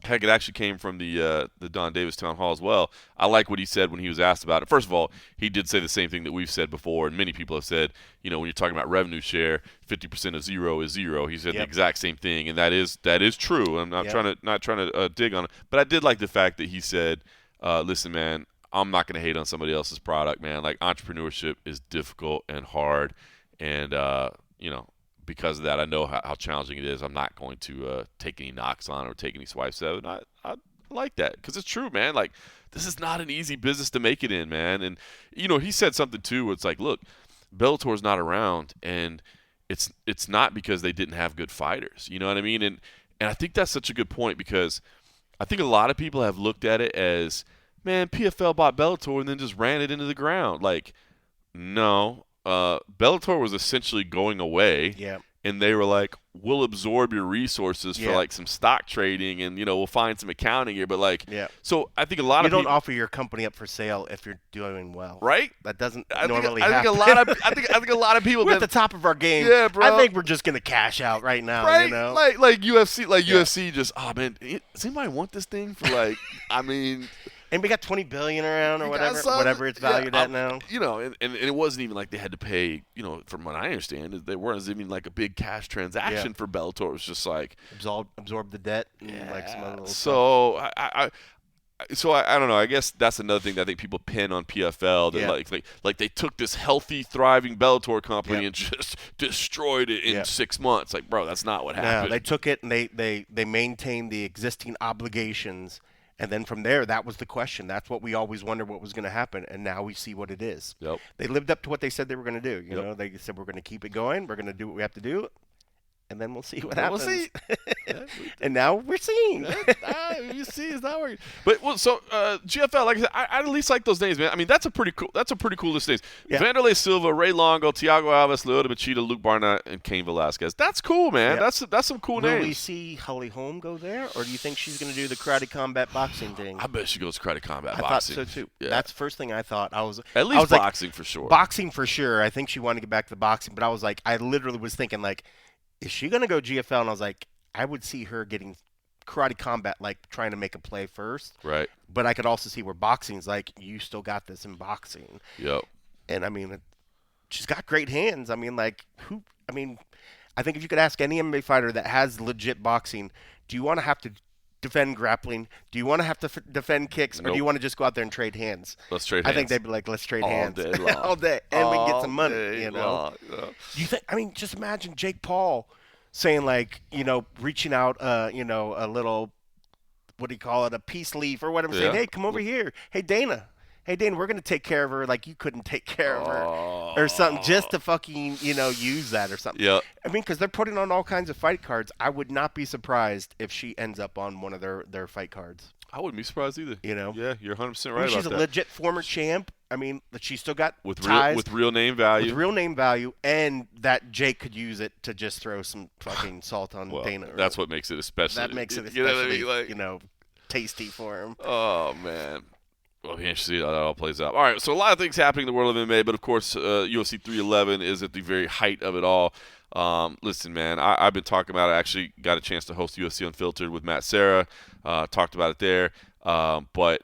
Heck, it actually came from the Don Davis town hall as well. I like what he said when he was asked about it. First of all, he did say the same thing that we've said before, and many people have said. When you're talking about revenue share, 50% of zero is zero. He said the exact same thing, and that is true. I'm not trying to dig on it, but I did like the fact that he said, "Listen, man, I'm not going to hate on somebody else's product, man. Like entrepreneurship is difficult and hard, and because of that, I know how challenging it is. I'm not going to take any knocks on it or take any swipes at it. And I like that because it's true, man. Like, this is not an easy business to make it in, man. And, he said something, too, where it's like, look, Bellator's not around, and it's not because they didn't have good fighters. You know what I mean? And I think that's such a good point because I think a lot of people have looked at it as, man, PFL bought Bellator and then just ran it into the ground. Like, no. Bellator was essentially going away, and they were like, "We'll absorb your resources for like some stock trading, and we'll find some accounting here." But so I think a lot of people don't offer your company up for sale if you're doing well, right? That doesn't normally happen. I think a lot of people. We're at the top of our game. Yeah, bro. I think we're just gonna cash out right now. Right? Like UFC, UFC. Just man, does anybody want this thing for like? I mean. And we got $20 billion around or whatever it's valued at now. And it wasn't even like they had to pay. From what I understand, they weren't even like a big cash transaction for Bellator. It was just like absorb the debt and like some other little stuff. So I don't know. I guess that's another thing that I think people pin on PFL. That like they took this healthy, thriving Bellator company and just destroyed it in 6 months. Like, bro, that's not what happened. No, they took it and they maintained the existing obligations. And then from there, that was the question. That's what we always wondered what was going to happen, and now we see what it is. Yep. They lived up to what they said they were going to do. You know, they said we're going to keep it going. We're going to do what we have to do, and then we'll see what happens. We'll see. And now we're seeing. You see, it's not working. But GFL, like I said, I at least like those names, man. I mean, that's a pretty cool list of names. Yeah. Vanderlei Silva, Ray Longo, Thiago Alves, Lyoto Machida, Luke Barnett, and Cain Velasquez. That's cool, man. Yeah. That's some cool names. Will we see Holly Holm go there, or do you think she's going to do the karate combat boxing thing? I bet she goes karate combat boxing. I thought so too. Yeah. That's the first thing I thought. I was boxing for sure. Boxing for sure. I think she wanted to get back to the boxing, but I was like, I literally was thinking like, is she going to go GFL? And I was like, I would see her getting karate combat, like trying to make a play first. Right. But I could also see where boxing's like, you still got this in boxing. Yep. And I mean, she's got great hands. I mean, I think if you could ask any MMA fighter that has legit boxing, do you want to have to defend grappling? Do you want to have to defend kicks? Or do you want to just go out there and trade hands? Let's trade hands. I think they'd be like, let's trade hands. All day long. All day. And we can get some money, you know? Do you think, just imagine Jake Paul saying reaching out, a little, what do you call it, a peace leaf or whatever, saying, hey, come over here. Hey, Dana, we're going to take care of her like you couldn't take care of her or something, just to fucking, use that or something. Yeah. I mean, because they're putting on all kinds of fight cards. I would not be surprised if she ends up on one of their fight cards. I wouldn't be surprised either. Yeah, you're 100% right about that. She's a legit former champ. I mean, she's still got with ties. With real name value. With real name value, and that Jake could use it to just throw some fucking salt on Dana. That's what makes it especially. That makes it especially, tasty for him. Oh, man. Well, be interesting to see how that all plays out. All right, so a lot of things happening in the world of MMA, but of course, UFC 311 is at the very height of it all. Listen, man, I've been talking about it. I actually got a chance to host UFC Unfiltered with Matt Serra. Talked about it there. But,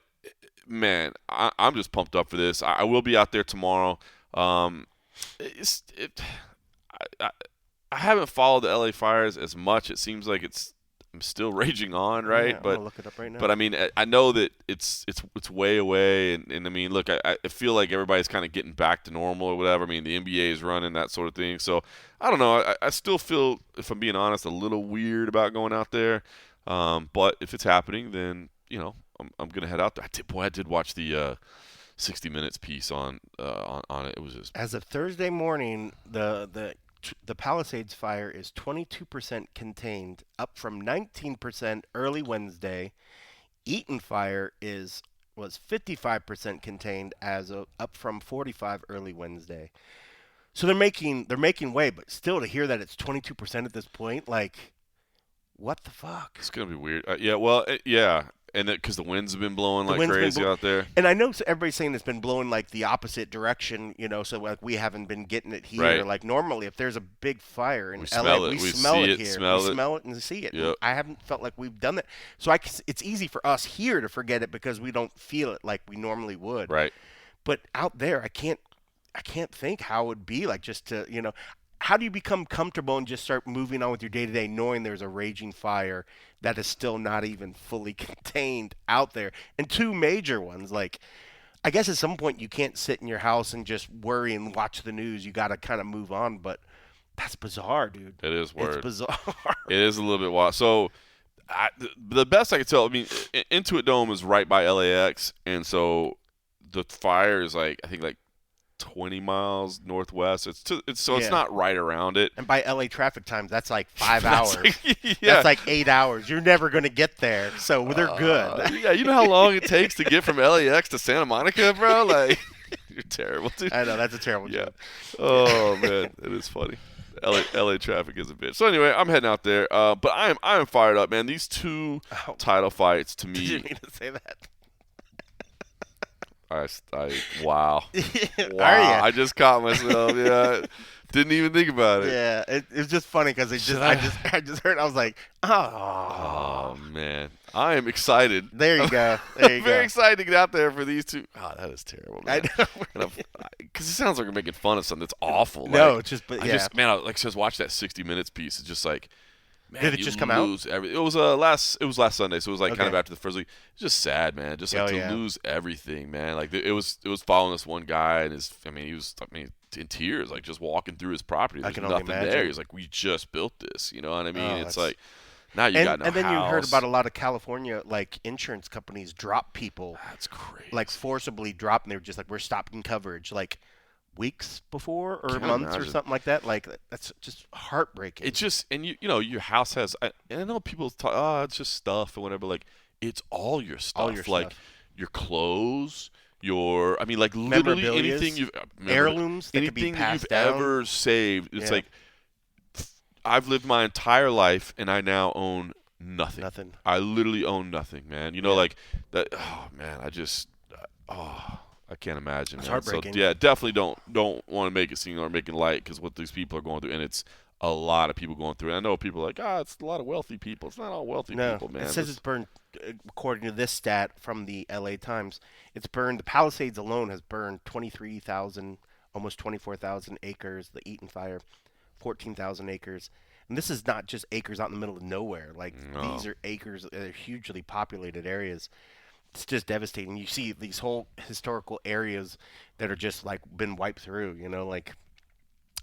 man, I'm just pumped up for this. I will be out there tomorrow. I haven't followed the LA Fires as much. It seems like it's still raging on, right? Yeah, I'm gonna look it up right now. But I mean, I know that it's way away, and I mean, look, I feel like everybody's kind of getting back to normal or whatever. I mean, the NBA is running that sort of thing, so I don't know. I still feel, if I'm being honest, a little weird about going out there. But if it's happening, then I'm gonna head out there. I did watch the 60 Minutes piece on it. It was just, as of Thursday morning, the Palisades fire is 22% contained, up from 19% early Wednesday. Eaton fire was 55% contained, up from 45 early Wednesday. So they're making way, but still to hear that it's 22% at this point, like, what the fuck? It's gonna be weird. Yeah, well, yeah. And because the winds have been blowing like crazy out there. And I know everybody's saying it's been blowing like the opposite direction, so like we haven't been getting it here. Right. Like normally if there's a big fire in LA, we smell it here. We smell it and see it. Yep. I haven't felt like we've done that. So it's easy for us here to forget it because we don't feel it like we normally would. Right. But out there, I can't think how it would be like just to, how do you become comfortable and just start moving on with your day-to-day knowing there's a raging fire that is still not even fully contained out there? And two major ones, like, I guess at some point you can't sit in your house and just worry and watch the news. You got to kind of move on, but that's bizarre, dude. It is weird. It's bizarre. It is a little bit wild. So the best I can tell, I mean, Intuit Dome is right by LAX, and so the fire is I think 20 miles northwest. It's not right around it. And by LA traffic times, that's like 5 hours. That's like 8 hours. You're never going to get there, so they're good. Yeah, you know how long it takes to get from LAX to Santa Monica, bro? Like, you're terrible, dude. I know, that's a terrible joke. Oh man, it is funny. LA traffic is a bitch. So anyway, I'm heading out there. But I am fired up, man. These two title fights to me. Did you mean to say that? Wow. Wow. I just caught myself. Yeah. Didn't even think about it. Yeah. It was just funny because I just heard. I was like, oh man. I am excited. There you go. There you go. Very excited to get out there for these two. Oh, that is terrible, man. I know. Because it sounds like we're making fun of something that's awful. No, it's just, but yeah. I just watched that 60 Minutes piece. It's just like, man, did it just come out? It was last Sunday, so it was like kind of after the first week. It's just sad, man. Just like to lose everything, man. Like it was following this one guy, and he was in tears, like just walking through his property. There's nothing there. He's like, we just built this, you know what I mean? It's like now you got no and then house. You heard about a lot of California like insurance companies drop people. That's crazy. Like forcibly drop, and they were just like, we're stopping coverage. Like weeks before or months or something like that. Like that's just heartbreaking. It's just, and your house has, and I know people talk, it's just stuff or whatever. Like it's all your stuff, like your clothes, literally anything you've heirlooms, that anything could be passed you've down. ever saved. It's like I've lived my entire life and I now own nothing. Nothing. I literally own nothing, man. Like that. Oh man, I can't imagine. It's heartbreaking. So, yeah, definitely don't want to make it seem or making light because what these people are going through, and it's a lot of people going through it. I know people are like, it's a lot of wealthy people. It's not all wealthy people, man. It says it's burned, according to this stat from the LA Times, it's burned, the Palisades alone has burned 23,000, almost 24,000 acres, the Eaton fire, 14,000 acres. And this is not just acres out in the middle of nowhere. Like, these are acres, they're hugely populated areas. It's just devastating. You see these whole historical areas that are just like been wiped through, like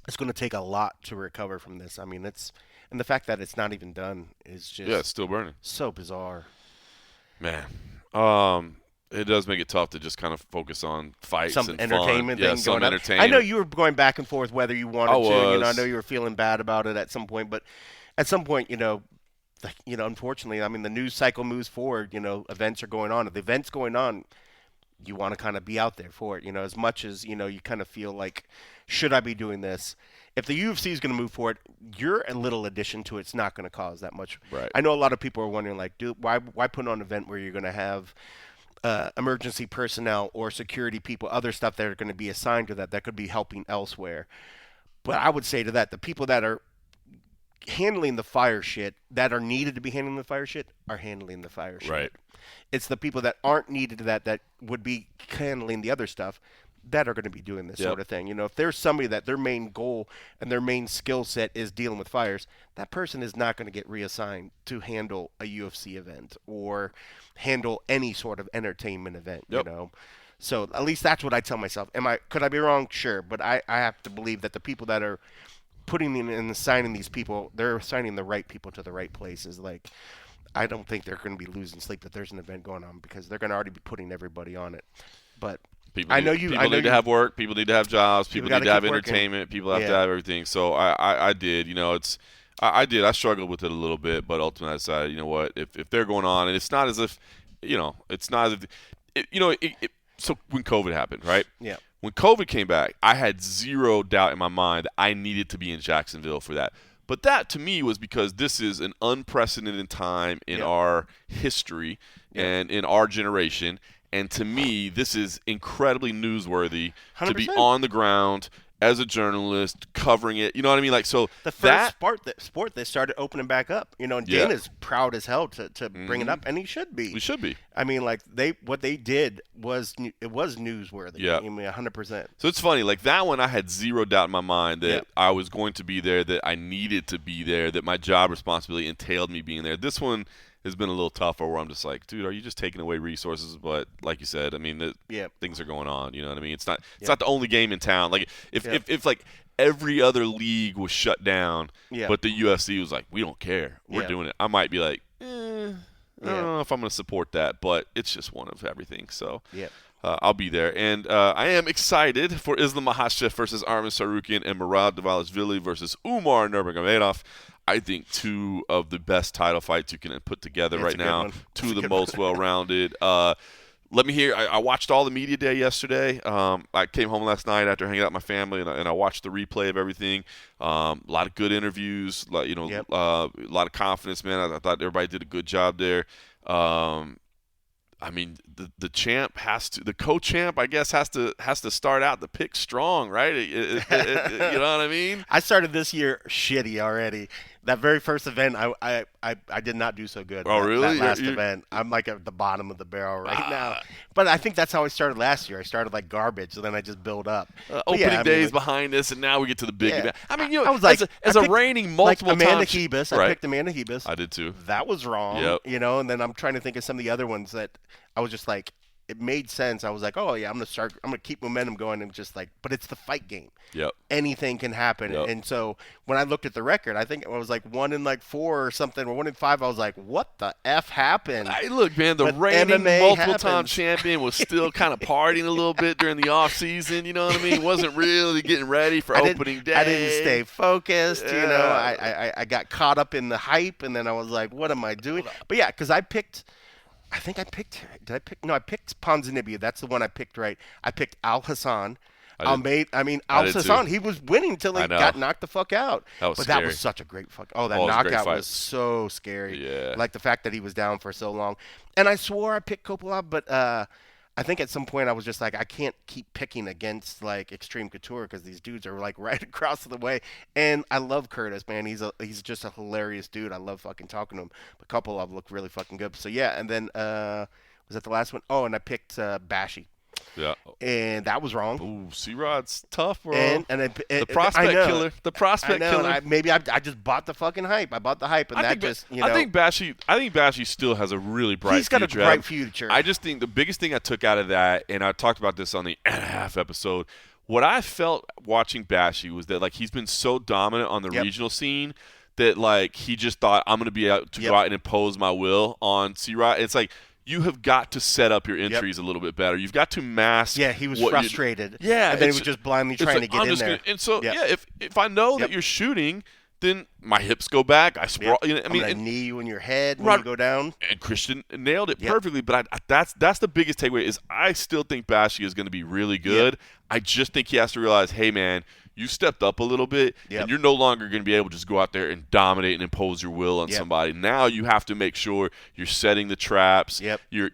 it's going to take a lot to recover from this. I mean, and the fact that it's not even done is just it's still burning. So bizarre. Man. It does make it tough to just kind of focus on fights some and entertainment fun. thing some going entertainment. I know you were going back and forth whether you wanted to. I know you were feeling bad about it at some point, but at some point, unfortunately, I mean, the news cycle moves forward. Events are going on. If the event's going on, you want to kind of be out there for it. As much as you kind of feel like, should I be doing this? If the UFC is going to move forward, your little addition to it's not going to cause that much. Right. I know a lot of people are wondering, like, dude, why put on an event where you're going to have emergency personnel or security people, other stuff that are going to be assigned to that could be helping elsewhere. But I would say to that, the people that are handling the fire shit, that are needed to be handling the fire shit, are handling the fire shit. Right. It's the people that aren't needed to that would be handling the other stuff. that are going to be doing this sort of thing. You know, if there's somebody that their main goal and their main skill set is dealing with fires, that person is not going to get reassigned to handle a UFC event or handle any sort of entertainment event, you know. So at least that's what I tell myself. Could I be wrong? Sure, but I have to believe that the people that are putting in and assigning these people, they're assigning the right people to the right places. Like, I don't think they're going to be losing sleep that there's an event going on, because they're going to already be putting everybody on it. But people need to have work. People need to have jobs. People need to have entertainment. People have to have everything. So I did. You know, I did. I struggled with it a little bit, but ultimately I decided, you know what, if they're going on, and it's not as if, you know, so when COVID happened, right? Yeah. When COVID came back, I had zero doubt in my mind that I needed to be in Jacksonville for that. But that, to me, was because this is an unprecedented time in our history and in our generation. And to me, this is incredibly newsworthy 100%. To be on the ground as a journalist covering it. You know what I mean? Like, so the first sport they started opening back up. You know, and Dana's proud as hell to bring it up, and he should be. We should be. I mean, like, what they did was newsworthy. Yeah, I mean, 100%. So it's funny. Like, that one, I had zero doubt in my mind that I was going to be there, that I needed to be there, that my job responsibility entailed me being there. This one has been a little tougher, where I'm just like, dude, are you just taking away resources? But like you said, I mean, things are going on. You know what I mean? It's not the only game in town. Like, if like every other league was shut down, but the UFC was like, we don't care, we're doing it, I might be like, I don't know if I'm going to support that. But it's just one of everything. So I'll be there. And I am excited for Islam Makhachev versus Arman Tsarukyan and Murad Dvalishvili versus Umar Nurmagomedov. I think two of the best title fights you can put together right now. Two of the most well-rounded. Let me hear. I watched all the media day yesterday. I came home last night after hanging out with my family, and I watched the replay of everything. A lot of good interviews. A lot of confidence, man. I thought everybody did a good job there. I mean, the champ the co-champ, I guess, has to start out the pick strong, right? You know what I mean? I started this year shitty already. That very first event, I did not do so good. Oh, really? That last event, I'm like at the bottom of the barrel right now. But I think that's how I started last year. I started like garbage, and then I just build up. Opening days behind us, and now we get to the big event. I mean, you know, I was like, as a reigning multiple Amanda times, Hebus. I picked Amanda Hebus. I did too. That was wrong. You know, and then I'm trying to think of some of the other ones that I was just like, it made sense. I was like, oh, yeah, I'm going to keep momentum going, and just like, but it's the fight game. Yep. Anything can happen. Yep. And so when I looked at the record, I think it was like 1-4 or something, or 1-5. I was like, what the F happened? Look, man, the reigning multiple-time champion was still kind of partying a little bit during the off season. You know what I mean? Wasn't really getting ready for opening day. I didn't stay focused. You know, I got caught up in the hype, and then I was like, what am I doing? But yeah, because I picked Ponzinibbio. That's the one I picked, right? I picked Al Hassan. Al Hassan, he was winning until he got knocked the fuck out. That was such a great fuck. Oh, that knockout was so scary. Yeah. Like the fact that he was down for so long. And I swore I picked Kopylov, but I think at some point I was just like, I can't keep picking against like Extreme Couture, because these dudes are like right across the way. And I love Curtis, man. He's just a hilarious dude. I love fucking talking to him. But Kopylov looked really fucking good. So yeah, and then was that the last one? Oh, and I picked Bashi. Yeah. And that was wrong. Ooh, C-Rod's tough, bro. And the prospect killer. The prospect killer. Maybe I just bought the fucking hype. I bought the hype, and I think Bashi still has a really bright future. He's got a bright future. I just think the biggest thing I took out of that, and I talked about this on the and a half episode, what I felt watching Bashi was that, like, he's been so dominant on the regional scene that, like, he just thought, I'm going to be able to go out and impose my will on C-Rod. It's like, you have got to set up your entries a little bit better. You've got to mask. Yeah, he was frustrated. And then he was just blindly trying to get in there. And so, if I know that you're shooting, then my hips go back. I sprawl. You know, I'm going to knee you in your head when you go down. And Christian nailed it perfectly. But that's the biggest takeaway is I still think Bashi is going to be really good. I just think he has to realize, hey, man, you stepped up a little bit, Yep. and you're no longer going to be able to just go out there and dominate and impose your will on somebody. Now you have to make sure you're setting the traps. Yep. You're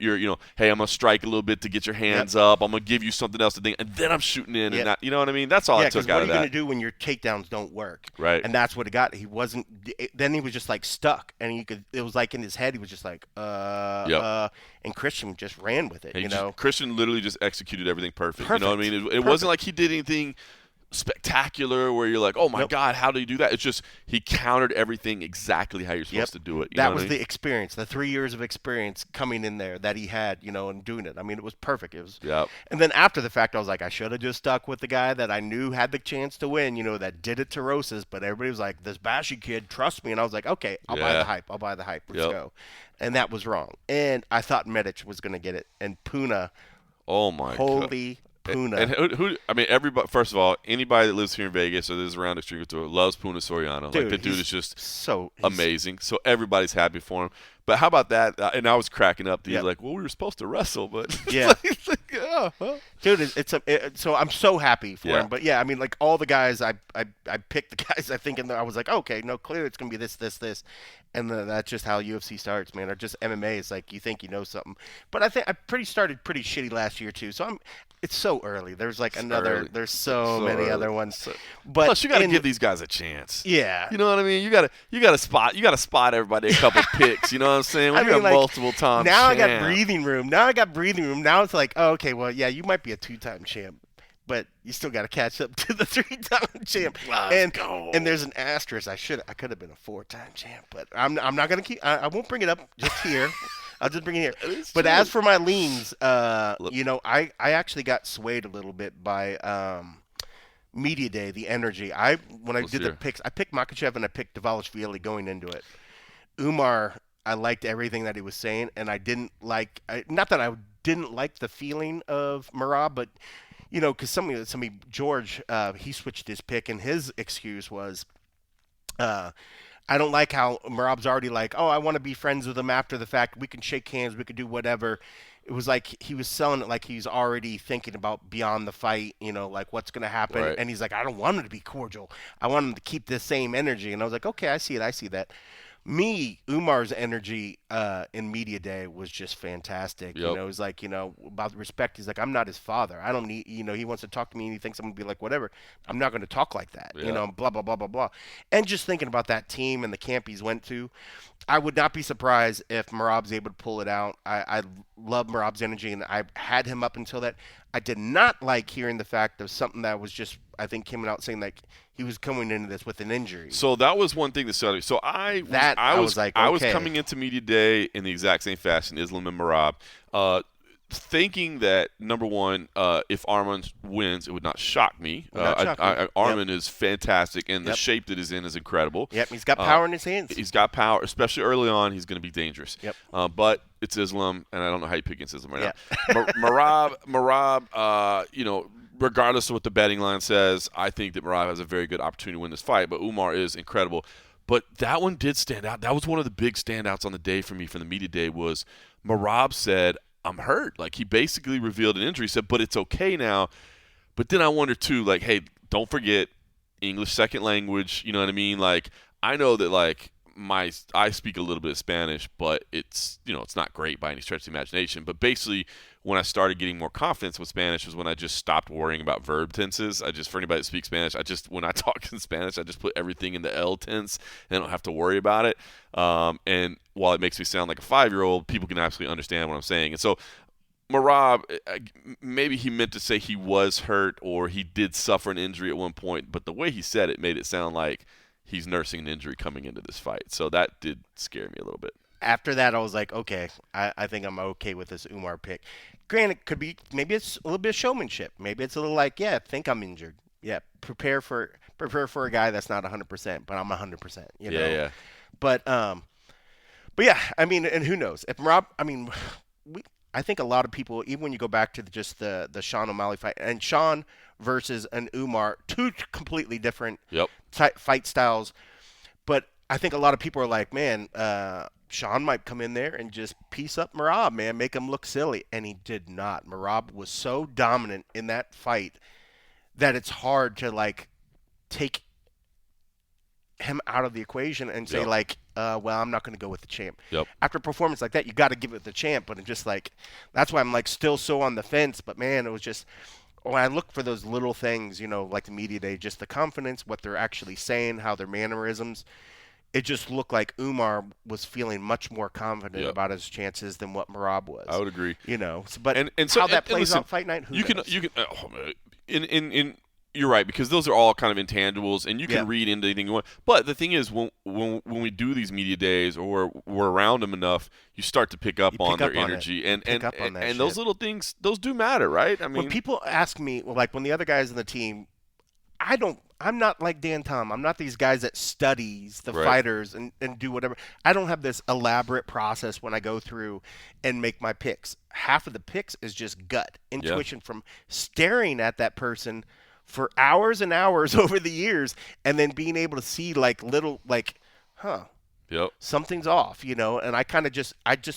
hey, I'm gonna strike a little bit to get your hands up. I'm gonna give you something else to think, and then I'm shooting in, and not, you know what I mean? That's all I took out of that. What are you gonna do when your takedowns don't work? Right. And that's what it got. He wasn't. Then he was just like stuck, and it was like in his head, he was just like, and Christian just ran with it. Christian literally just executed everything perfect. You know what I mean? It wasn't like he did anything spectacular where you're like, oh my God, how did he do that? It's just he countered everything exactly how you're supposed to do it. That was the experience, the 3 years of experience coming in there that he had, and doing it. I mean, it was perfect. It was. And then after the fact, I was like, I should have just stuck with the guy that I knew had the chance to win, that did it to Rosas. But everybody was like, this Bashy kid, trust me. And I was like, okay, I'll buy the hype. Let's go. And that was wrong. And I thought Medic was going to get it. And Puna. Oh my God. Holy Puna. And who? I mean, everybody. First of all, anybody that lives here in Vegas or is around Extreme Couture loves Puna Soriano. Dude, like the dude is just so amazing. So everybody's happy for him. But how about that? And I was cracking up. He's like, well, we were supposed to wrestle, but dude, so I'm so happy for him. But I mean, like all the guys, I picked the guys I think, and I was like, okay, no, clearly it's gonna be this, and then that's just how UFC starts, man. Or just MMA. It's like you think you know something, but I think I started pretty shitty last year too. So it's so early. There's like there's so many early. other ones. But plus, you got to give these guys a chance. Yeah, you know what I mean. You got to spot everybody a couple picks. You know what I'm saying? We got multiple times. Now I got breathing room. Now it's like, oh, okay, well, yeah, you might be a 2-time champ, but you still got to catch up to the 3-time champ. And there's an asterisk. I could have been a 4-time champ, but I'm not gonna keep. I won't bring it up just here. I'll just bring it here. But as for my leans, I actually got swayed a little bit by Media Day, the energy. When I did the picks, I picked Makachev and I picked Dvalishvili going into it. Umar, I liked everything that he was saying, and I didn't like. Not that I didn't like the feeling of Merab, but because somebody George, he switched his pick, and his excuse was, I don't like how Merab's already like, oh, I want to be friends with him after the fact. We can shake hands. We can do whatever. It was like he was selling it like he's already thinking about beyond the fight, like what's going to happen. Right. And he's like, I don't want him to be cordial. I want him to keep this same energy. And I was like, okay, I see that. Umar's energy in Media Day was just fantastic. Yep. It was like, about respect. He's like, I'm not his father. I don't need, he wants to talk to me and he thinks I'm going to be like, whatever. I'm not going to talk like that, blah, blah, blah, blah, blah. And just thinking about that team and the camp he's went to, I would not be surprised if Merab's able to pull it out. I love Merab's energy, and I had him up until that. I did not like hearing the fact of something that was just, I think, coming out saying like he was coming into this with an injury. So that was one thing that started. So I was like, okay. I was coming into Media Day in the exact same fashion, Islam and Merab, thinking that number one, if Arman wins, it would not shock me. Arman is fantastic, and the shape that he's in is incredible. Yep, he's got power in his hands. He's got power, especially early on. He's going to be dangerous. Yep. But it's Islam, and I don't know how you pick against Islam right now. Merab, regardless of what the betting line says, I think that Merab has a very good opportunity to win this fight. But Umar is incredible. But that one did stand out. That was one of the big standouts on the day for me from the Media Day was Merab said, I'm hurt. Like, he basically revealed an injury. He said, but it's okay now. But then I wonder, too, like, hey, don't forget English second language. You know what I mean? Like, I know that, like, I speak a little bit of Spanish, but it's, it's not great by any stretch of the imagination. But basically, when I started getting more confidence with Spanish was when I just stopped worrying about verb tenses. For anybody that speaks Spanish, when I talk in Spanish, I just put everything in the L tense and I don't have to worry about it. And while it makes me sound like a 5-year-old, people can actually understand what I'm saying. And so Merab, maybe he meant to say he was hurt or he did suffer an injury at one point, but the way he said it made it sound like he's nursing an injury coming into this fight. So that did scare me a little bit. After that, I was like, okay, I think I'm okay with this Umar pick. Granted, maybe it's a little bit of showmanship. Maybe it's a little like, I think I'm injured. Yeah, prepare for a guy that's not 100%, but I'm 100%. Yeah. But yeah, I mean, and who knows? If Merab, I think a lot of people, even when you go back to just the Sean O'Malley fight, and Sean versus an Umar, two completely different fight styles. But I think a lot of people are like, man, Sean might come in there and just piece up Merab, man, make him look silly. And he did not. Merab was so dominant in that fight that it's hard to, like, take him out of the equation and say well, I'm not going to go with the champ. After a performance like that, you got to give it the champ. But it's just like, that's why I'm like still so on the fence. But man, it was just, when I look for those little things, like the media day, just the confidence, what they're actually saying, how their mannerisms, it just looked like Umar was feeling much more confident about his chances than what Merab was. I would agree. But so, how that plays out fight night, who knows? You can you're right, because those are all kind of intangibles, and you can read into anything you want. But the thing is, when we do these media days or we're around them enough, you start to pick up on their energy, and those little things, those do matter, right? I mean, when people ask me, like when the other guys in the team, I'm not like Dan Tom. I'm not these guys that studies the fighters and do whatever. I don't have this elaborate process when I go through and make my picks. Half of the picks is just gut, intuition from staring at that person for hours and hours over the years, and then being able to see something's off, and I kind of just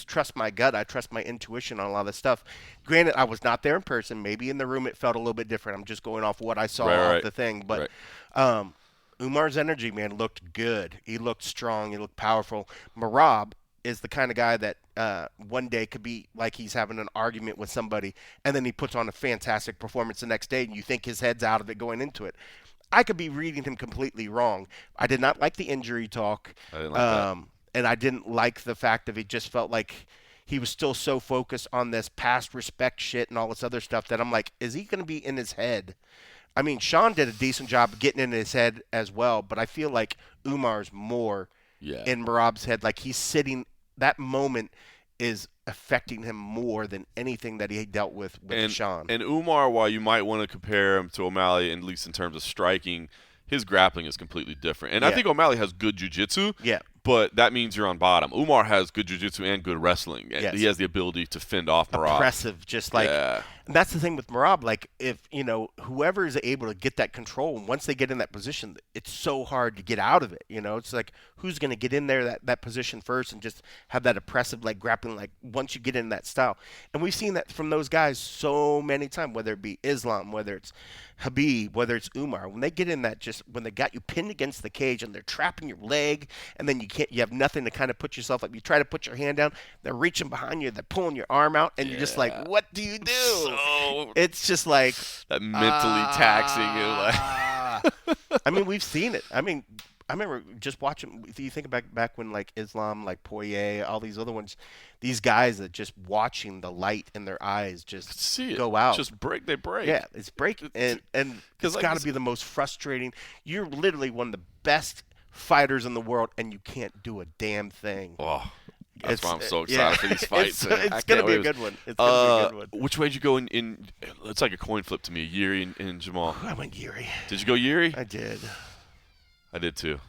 trust my gut. I trust my intuition on a lot of this stuff. Granted, I was not there in person. Maybe in the room it felt a little bit different. I'm just going off what I saw off the thing. But Umar's energy, man, looked good. He looked strong. He looked powerful. Merab is the kind of guy that one day could be like he's having an argument with somebody, and then he puts on a fantastic performance the next day, and you think his head's out of it going into it. I could be reading him completely wrong. I did not like the injury talk. I didn't like that. And I didn't like the fact that it just felt like he was still so focused on this past respect shit and all this other stuff that I'm like, is he going to be in his head? I mean, Sean did a decent job of getting in his head as well, but I feel like Umar's more in Merab's head. Like he's sitting, that moment is affecting him more than anything that he dealt with Sean. And Umar, while you might want to compare him to O'Malley, at least in terms of striking, his grappling is completely different. And I think O'Malley has good jiu-jitsu, but that means you're on bottom. Umar has good jiu-jitsu and good wrestling. And he has the ability to fend off Merab. Oppressive, just like and that's the thing with Merab. Like, if, whoever is able to get that control, once they get in that position, it's so hard to get out of it. It's like, who's going to get in there, that position first, and just have that oppressive, like, grappling, like, once you get in that style. And we've seen that from those guys so many times, whether it be Islam, whether it's Habib, whether it's Umar. When they get in that, just when they got you pinned against the cage and they're trapping your leg, and then you have nothing to kind of put yourself, like, you try to put your hand down, they're reaching behind you, they're pulling your arm out, and you're just like, what do you do? It's just like that mentally taxing. I mean, we've seen it. I mean, I remember just watching. If you think back when like Islam, like Poirier, all these other ones, these guys that just watching the light in their eyes just go out, just break. They break. Yeah, it's breaking, and it's got to be the most frustrating. You're literally one of the best fighters in the world, and you can't do a damn thing. Oh. That's why I'm so excited for these fights. It's going to be a good one. It's going to be a good one. Which way did you go in? It's like a coin flip to me, Yuri and Jamal. I went Yuri. Did you go Yuri? I did. I did too.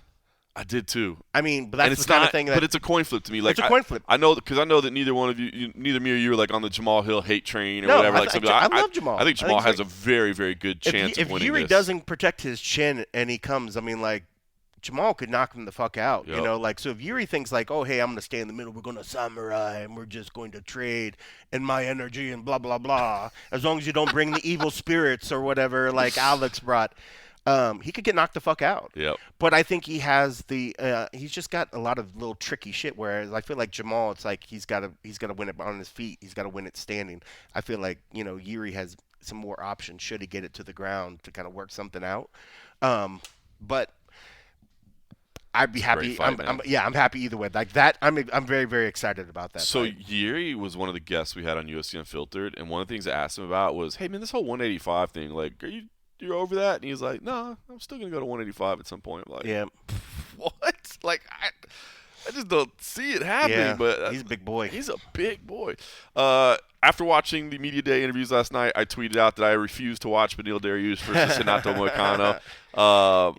I mean, but that's the kind of thing that. But it's a coin flip to me. Like, it's a coin flip. I know, because I know that neither one of you, neither me or you, were like on the Jamal Hill hate train or whatever. I love Jamal. I think Jamal has a very, very good chance of winning. If Yuri doesn't protect his chin and he comes, I mean, like, Jamal could knock him the fuck out, so if Yuri thinks like, oh, hey, I'm going to stay in the middle, we're going to samurai, and we're just going to trade in my energy and blah, blah, blah, as long as you don't bring the evil spirits or whatever like Alex brought, he could get knocked the fuck out. Yep. But I think he has he's just got a lot of little tricky shit, whereas I feel like Jamal, it's like he's got to win it on his feet. He's got to win it standing. I feel like, Yuri has some more options should he get it to the ground to kind of work something out. But I'd be happy. I'm happy either way. Like that, I'm very, very excited about that. So fight. Yuri was one of the guests we had on UFC Unfiltered, and one of the things I asked him about was, hey man, this whole 185 thing, like, you're over that? And he's like, no, I'm still gonna go to 185 at some point. I'm like, yeah. What? Like, I just don't see it happening. Yeah, but he's a big boy. He's a big boy. After watching the media day interviews last night, I tweeted out that I refused to watch Beneil Dariush versus Renato Moicano.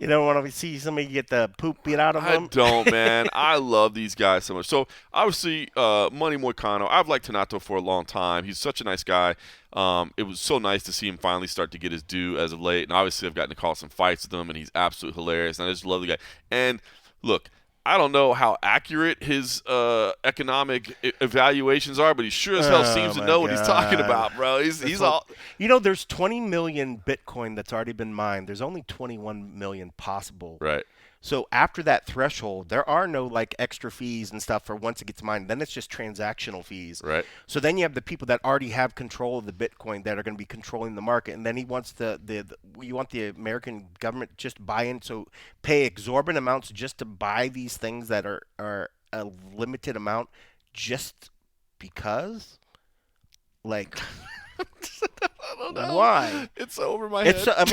You don't want to see somebody get the poop beat out of them? I don't, man. I love these guys so much. So, obviously, Money Moicano, I've liked Renato for a long time. He's such a nice guy. It was so nice to see him finally start to get his due as of late. And obviously, I've gotten to call some fights with him, and he's absolutely hilarious. And I just love the guy. And, look, I don't know how accurate his economic evaluations are, but he sure as hell seems to know what he's talking about, bro. He's all. There's 20 million Bitcoin that's already been mined. There's only 21 million possible. Right. So after that threshold, there are no like extra fees and stuff for once it gets mined. Then it's just transactional fees. Right. So then you have the people that already have control of the Bitcoin that are going to be controlling the market, and then he wants you want the American government just to buy in, so pay exorbitant amounts just to buy these things that are a limited amount, just because, like. I don't know. Why? It's over my head. All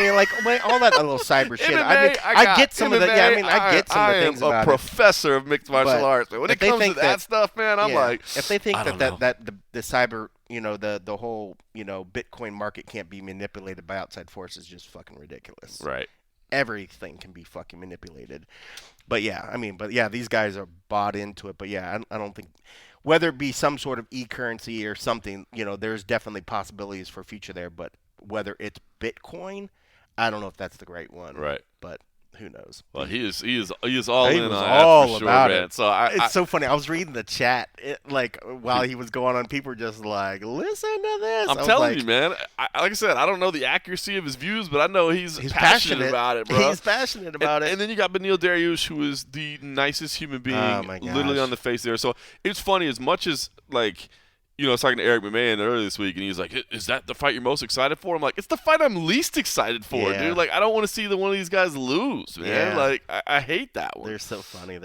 that little cyber shit. MMA, I get some of the. Yeah, I get some of the things about it. I am a professor of mixed martial arts. When it comes to that stuff, man, I'm like, if they think that the cyber, the whole, Bitcoin market can't be manipulated by outside forces, is just fucking ridiculous. Right. Everything can be fucking manipulated. But these guys are bought into it. But yeah, I don't think. Whether it be some sort of e-currency or something, there's definitely possibilities for future there. But whether it's Bitcoin, I don't know if that's the right one. Right. But who knows? Well, he is all in on all that for about sure, man. it. So it's so funny. I was reading the chat while he was going on. People were just like, "Listen to this." I'm telling you, man. Like I said, I don't know the accuracy of his views, but I know he's passionate about it, bro. He's passionate about it. And then you got Benil Dariush, who is the nicest human being, literally on the face there. So it's funny, as much as like. I was talking to Eric McMahon earlier this week, and he's like, "Is that the fight you're most excited for?" I'm like, "It's the fight I'm least excited for, dude. Like, I don't want to see one of these guys lose, man. Like, I hate that one." They're so funny.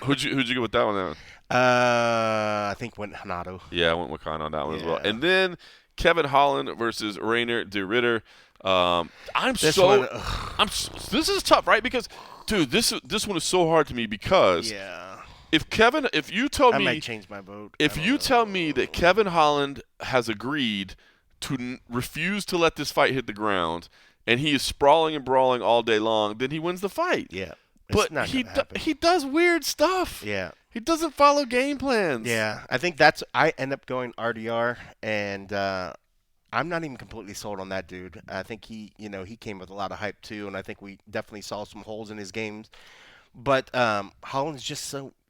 Who'd you go with that one? I think went Hanato. Yeah, I went with Khan on that one as well. And then Kevin Holland versus Rainer de Ritter. This is tough, right? Because, dude, this one is so hard to me because. Yeah. If you tell me, I might change my vote. If you tell me that Kevin Holland has agreed to refuse to let this fight hit the ground, and he is sprawling and brawling all day long, then he wins the fight. Yeah, but he does weird stuff. Yeah, he doesn't follow game plans. Yeah, I think I end up going RDR, and I'm not even completely sold on that dude. I think he came with a lot of hype too, and I think we definitely saw some holes in his games. But Holland's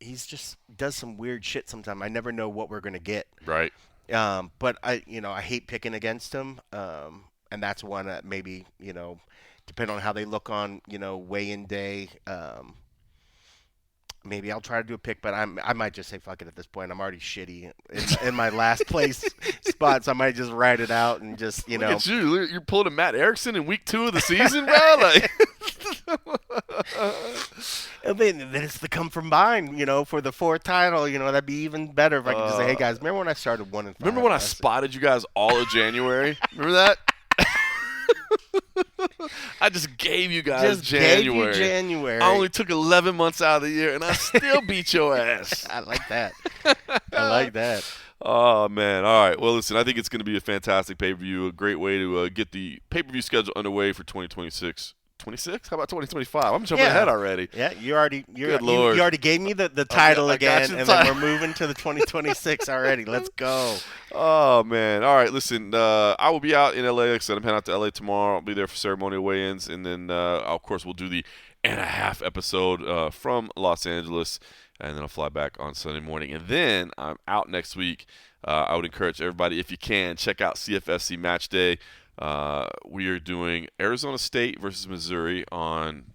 he's just does some weird shit sometimes. I never know what we're gonna get. Right. But I hate picking against him. And that's one that maybe depending on how they look on weigh-in day. Maybe I'll try to do a pick, but I might just say fuck it at this point. I'm already shitty in my last place spot, so I might just ride it out and just Look at you. You're pulling a Matt Erickson in week 2 of the season, bro. Like. And then it's the come from behind, for the 4th title. That'd be even better if I could just say, hey guys, remember when I started 1-5? Remember when I spotted you guys all of January? Remember that? I just gave you guys January. I only took 11 months out of the year, and I still beat your ass. I like that. I like that. Oh, man. All right. Well, listen, I think it's going to be a fantastic pay-per-view, a great way to get the pay-per-view schedule underway for 2026. 26? How about 2025? I'm jumping ahead already. Yeah, you already gave me the title again, and then we're moving to the 2026 already. Let's go. Oh, man. All right, listen, I will be out in LA. Like I said, I'm heading out to LA tomorrow. I'll be there for ceremonial weigh-ins, and then, of course, we'll do the and a half episode from Los Angeles, and then I'll fly back on Sunday morning. And then I'm out next week. I would encourage everybody, if you can, check out CFFC Match Day. We are doing Arizona State versus Missouri on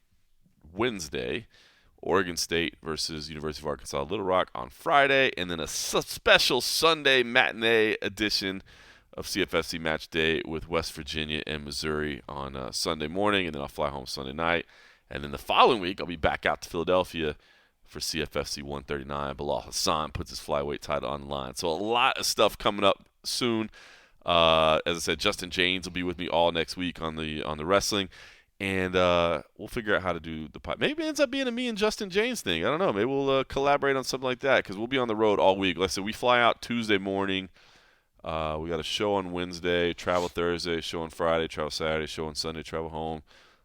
Wednesday, Oregon State versus University of Arkansas Little Rock on Friday, and then a special Sunday matinee edition of CFFC Match Day with West Virginia and Missouri on Sunday morning, and then I'll fly home Sunday night. And then the following week, I'll be back out to Philadelphia for CFFC 139. Bilal Hassan puts his flyweight title on the line. So a lot of stuff coming up soon. As I said, Justin James will be with me all next week on the wrestling, and we'll figure out how to do the pod. Maybe it ends up being a me and Justin James thing. I don't know. Maybe we'll collaborate on something like that because we'll be on the road all week. Like I said, we fly out Tuesday morning. We got a show on Wednesday, travel Thursday, show on Friday, travel Saturday, show on Sunday, travel home.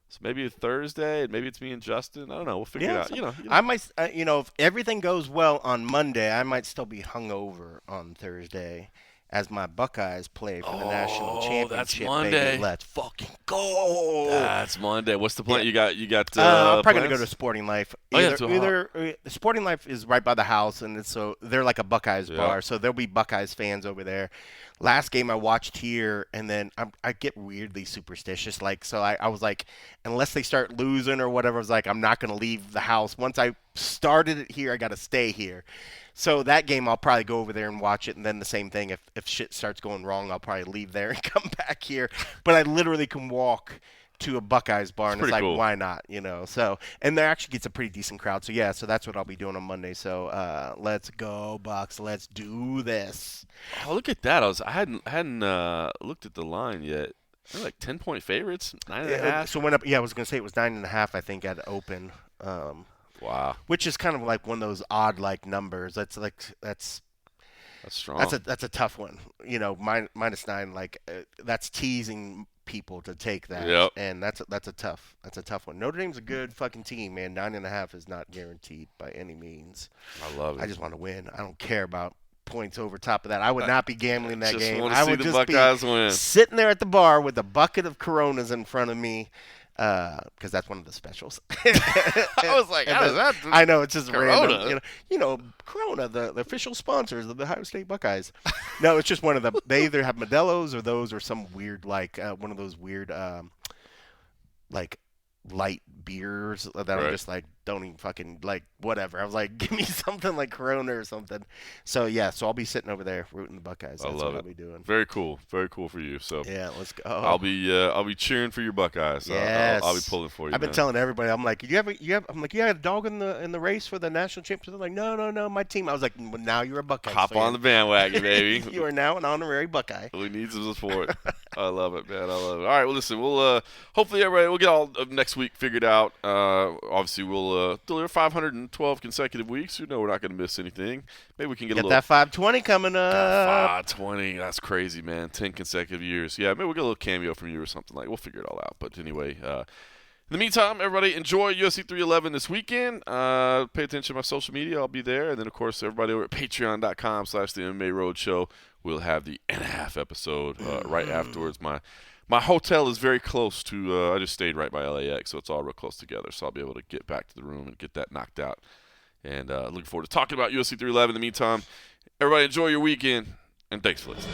So maybe it's Thursday, and maybe it's me and Justin. I don't know. We'll figure it out. So I might, if everything goes well on Monday, I might still be hungover on Thursday. as my Buckeyes play for the national championship. That's Monday. Baby. Let's fucking go. That's Monday. What's the plan? Yeah. You got. I'm probably gonna go to Sporting Life. Either Sporting Life is right by the house, and so they're like a Buckeyes bar, so there'll be Buckeyes fans over there. Last game I watched here, and then I get weirdly superstitious. Like, so I was like, unless they start losing or whatever, I was like, I'm not gonna leave the house. Once I started it here, I gotta stay here. So that game, I'll probably go over there and watch it, and then the same thing. If shit starts going wrong, I'll probably leave there and come back here. But I literally can walk to a Buckeyes bar, and it's like, cool. Why not? So, and there actually gets a pretty decent crowd. So, so that's what I'll be doing on Monday. So, let's go, Bucks. Let's do this. Oh, look at that. I hadn't looked at the line yet. They're like 10-point favorites, 9.5. So went up. Yeah, I was gonna say it was 9.5. I think at open. Wow. Which is kind of like one of those odd numbers. That's strong. That's a tough one. -9. That's teasing people to take that. Yep. And that's a tough one. Notre Dame's a good fucking team, man. 9.5 is not guaranteed by any means. I love it. I just want to win. I don't care about points over top of that. I would not be gambling that game. I would just be sitting there at the bar with a bucket of Coronas in front of me. Because that's one of the specials. I was like, how does that? I know, it's just Corona. random. Corona, the official sponsors of the Ohio State Buckeyes. No, it's just one of them. They either have Modelo's or those, or some weird one of those weird light beers that I'm just like, don't even fucking whatever. I was like, give me something like Corona or something. So so I'll be sitting over there rooting the Buckeyes. That's what I'll be doing. Very cool for you. So yeah, let's go. I'll be cheering for your Buckeyes. Yes. I'll be pulling for you. I've been telling everybody. I'm like, you have a dog in the race for the national championship. They're like, no, my team. I was like, well, now you're a Buckeye. Hop on the bandwagon, baby. You are now an honorary Buckeye. We need some support. I love it, man. I love it. All right, well, listen, we'll hopefully everybody we'll get all of next week figured out. Obviously, we'll deliver 512 consecutive weeks. We're not going to miss anything. Maybe we can get a little. That 520 coming up. 520. That's crazy, man. 10 consecutive years. Yeah, maybe we'll get a little cameo from you or something. We'll figure it all out. But anyway, in the meantime, everybody enjoy UFC 311 this weekend. Pay attention to my social media. I'll be there. And then, of course, everybody over at patreon.com/the MMA Roadshow. We'll have the NF episode right afterwards. My hotel is very close to I just stayed right by LAX, so it's all real close together. So I'll be able to get back to the room and get that knocked out. And looking forward to talking about UFC 311 in the meantime. Everybody enjoy your weekend, and thanks for listening.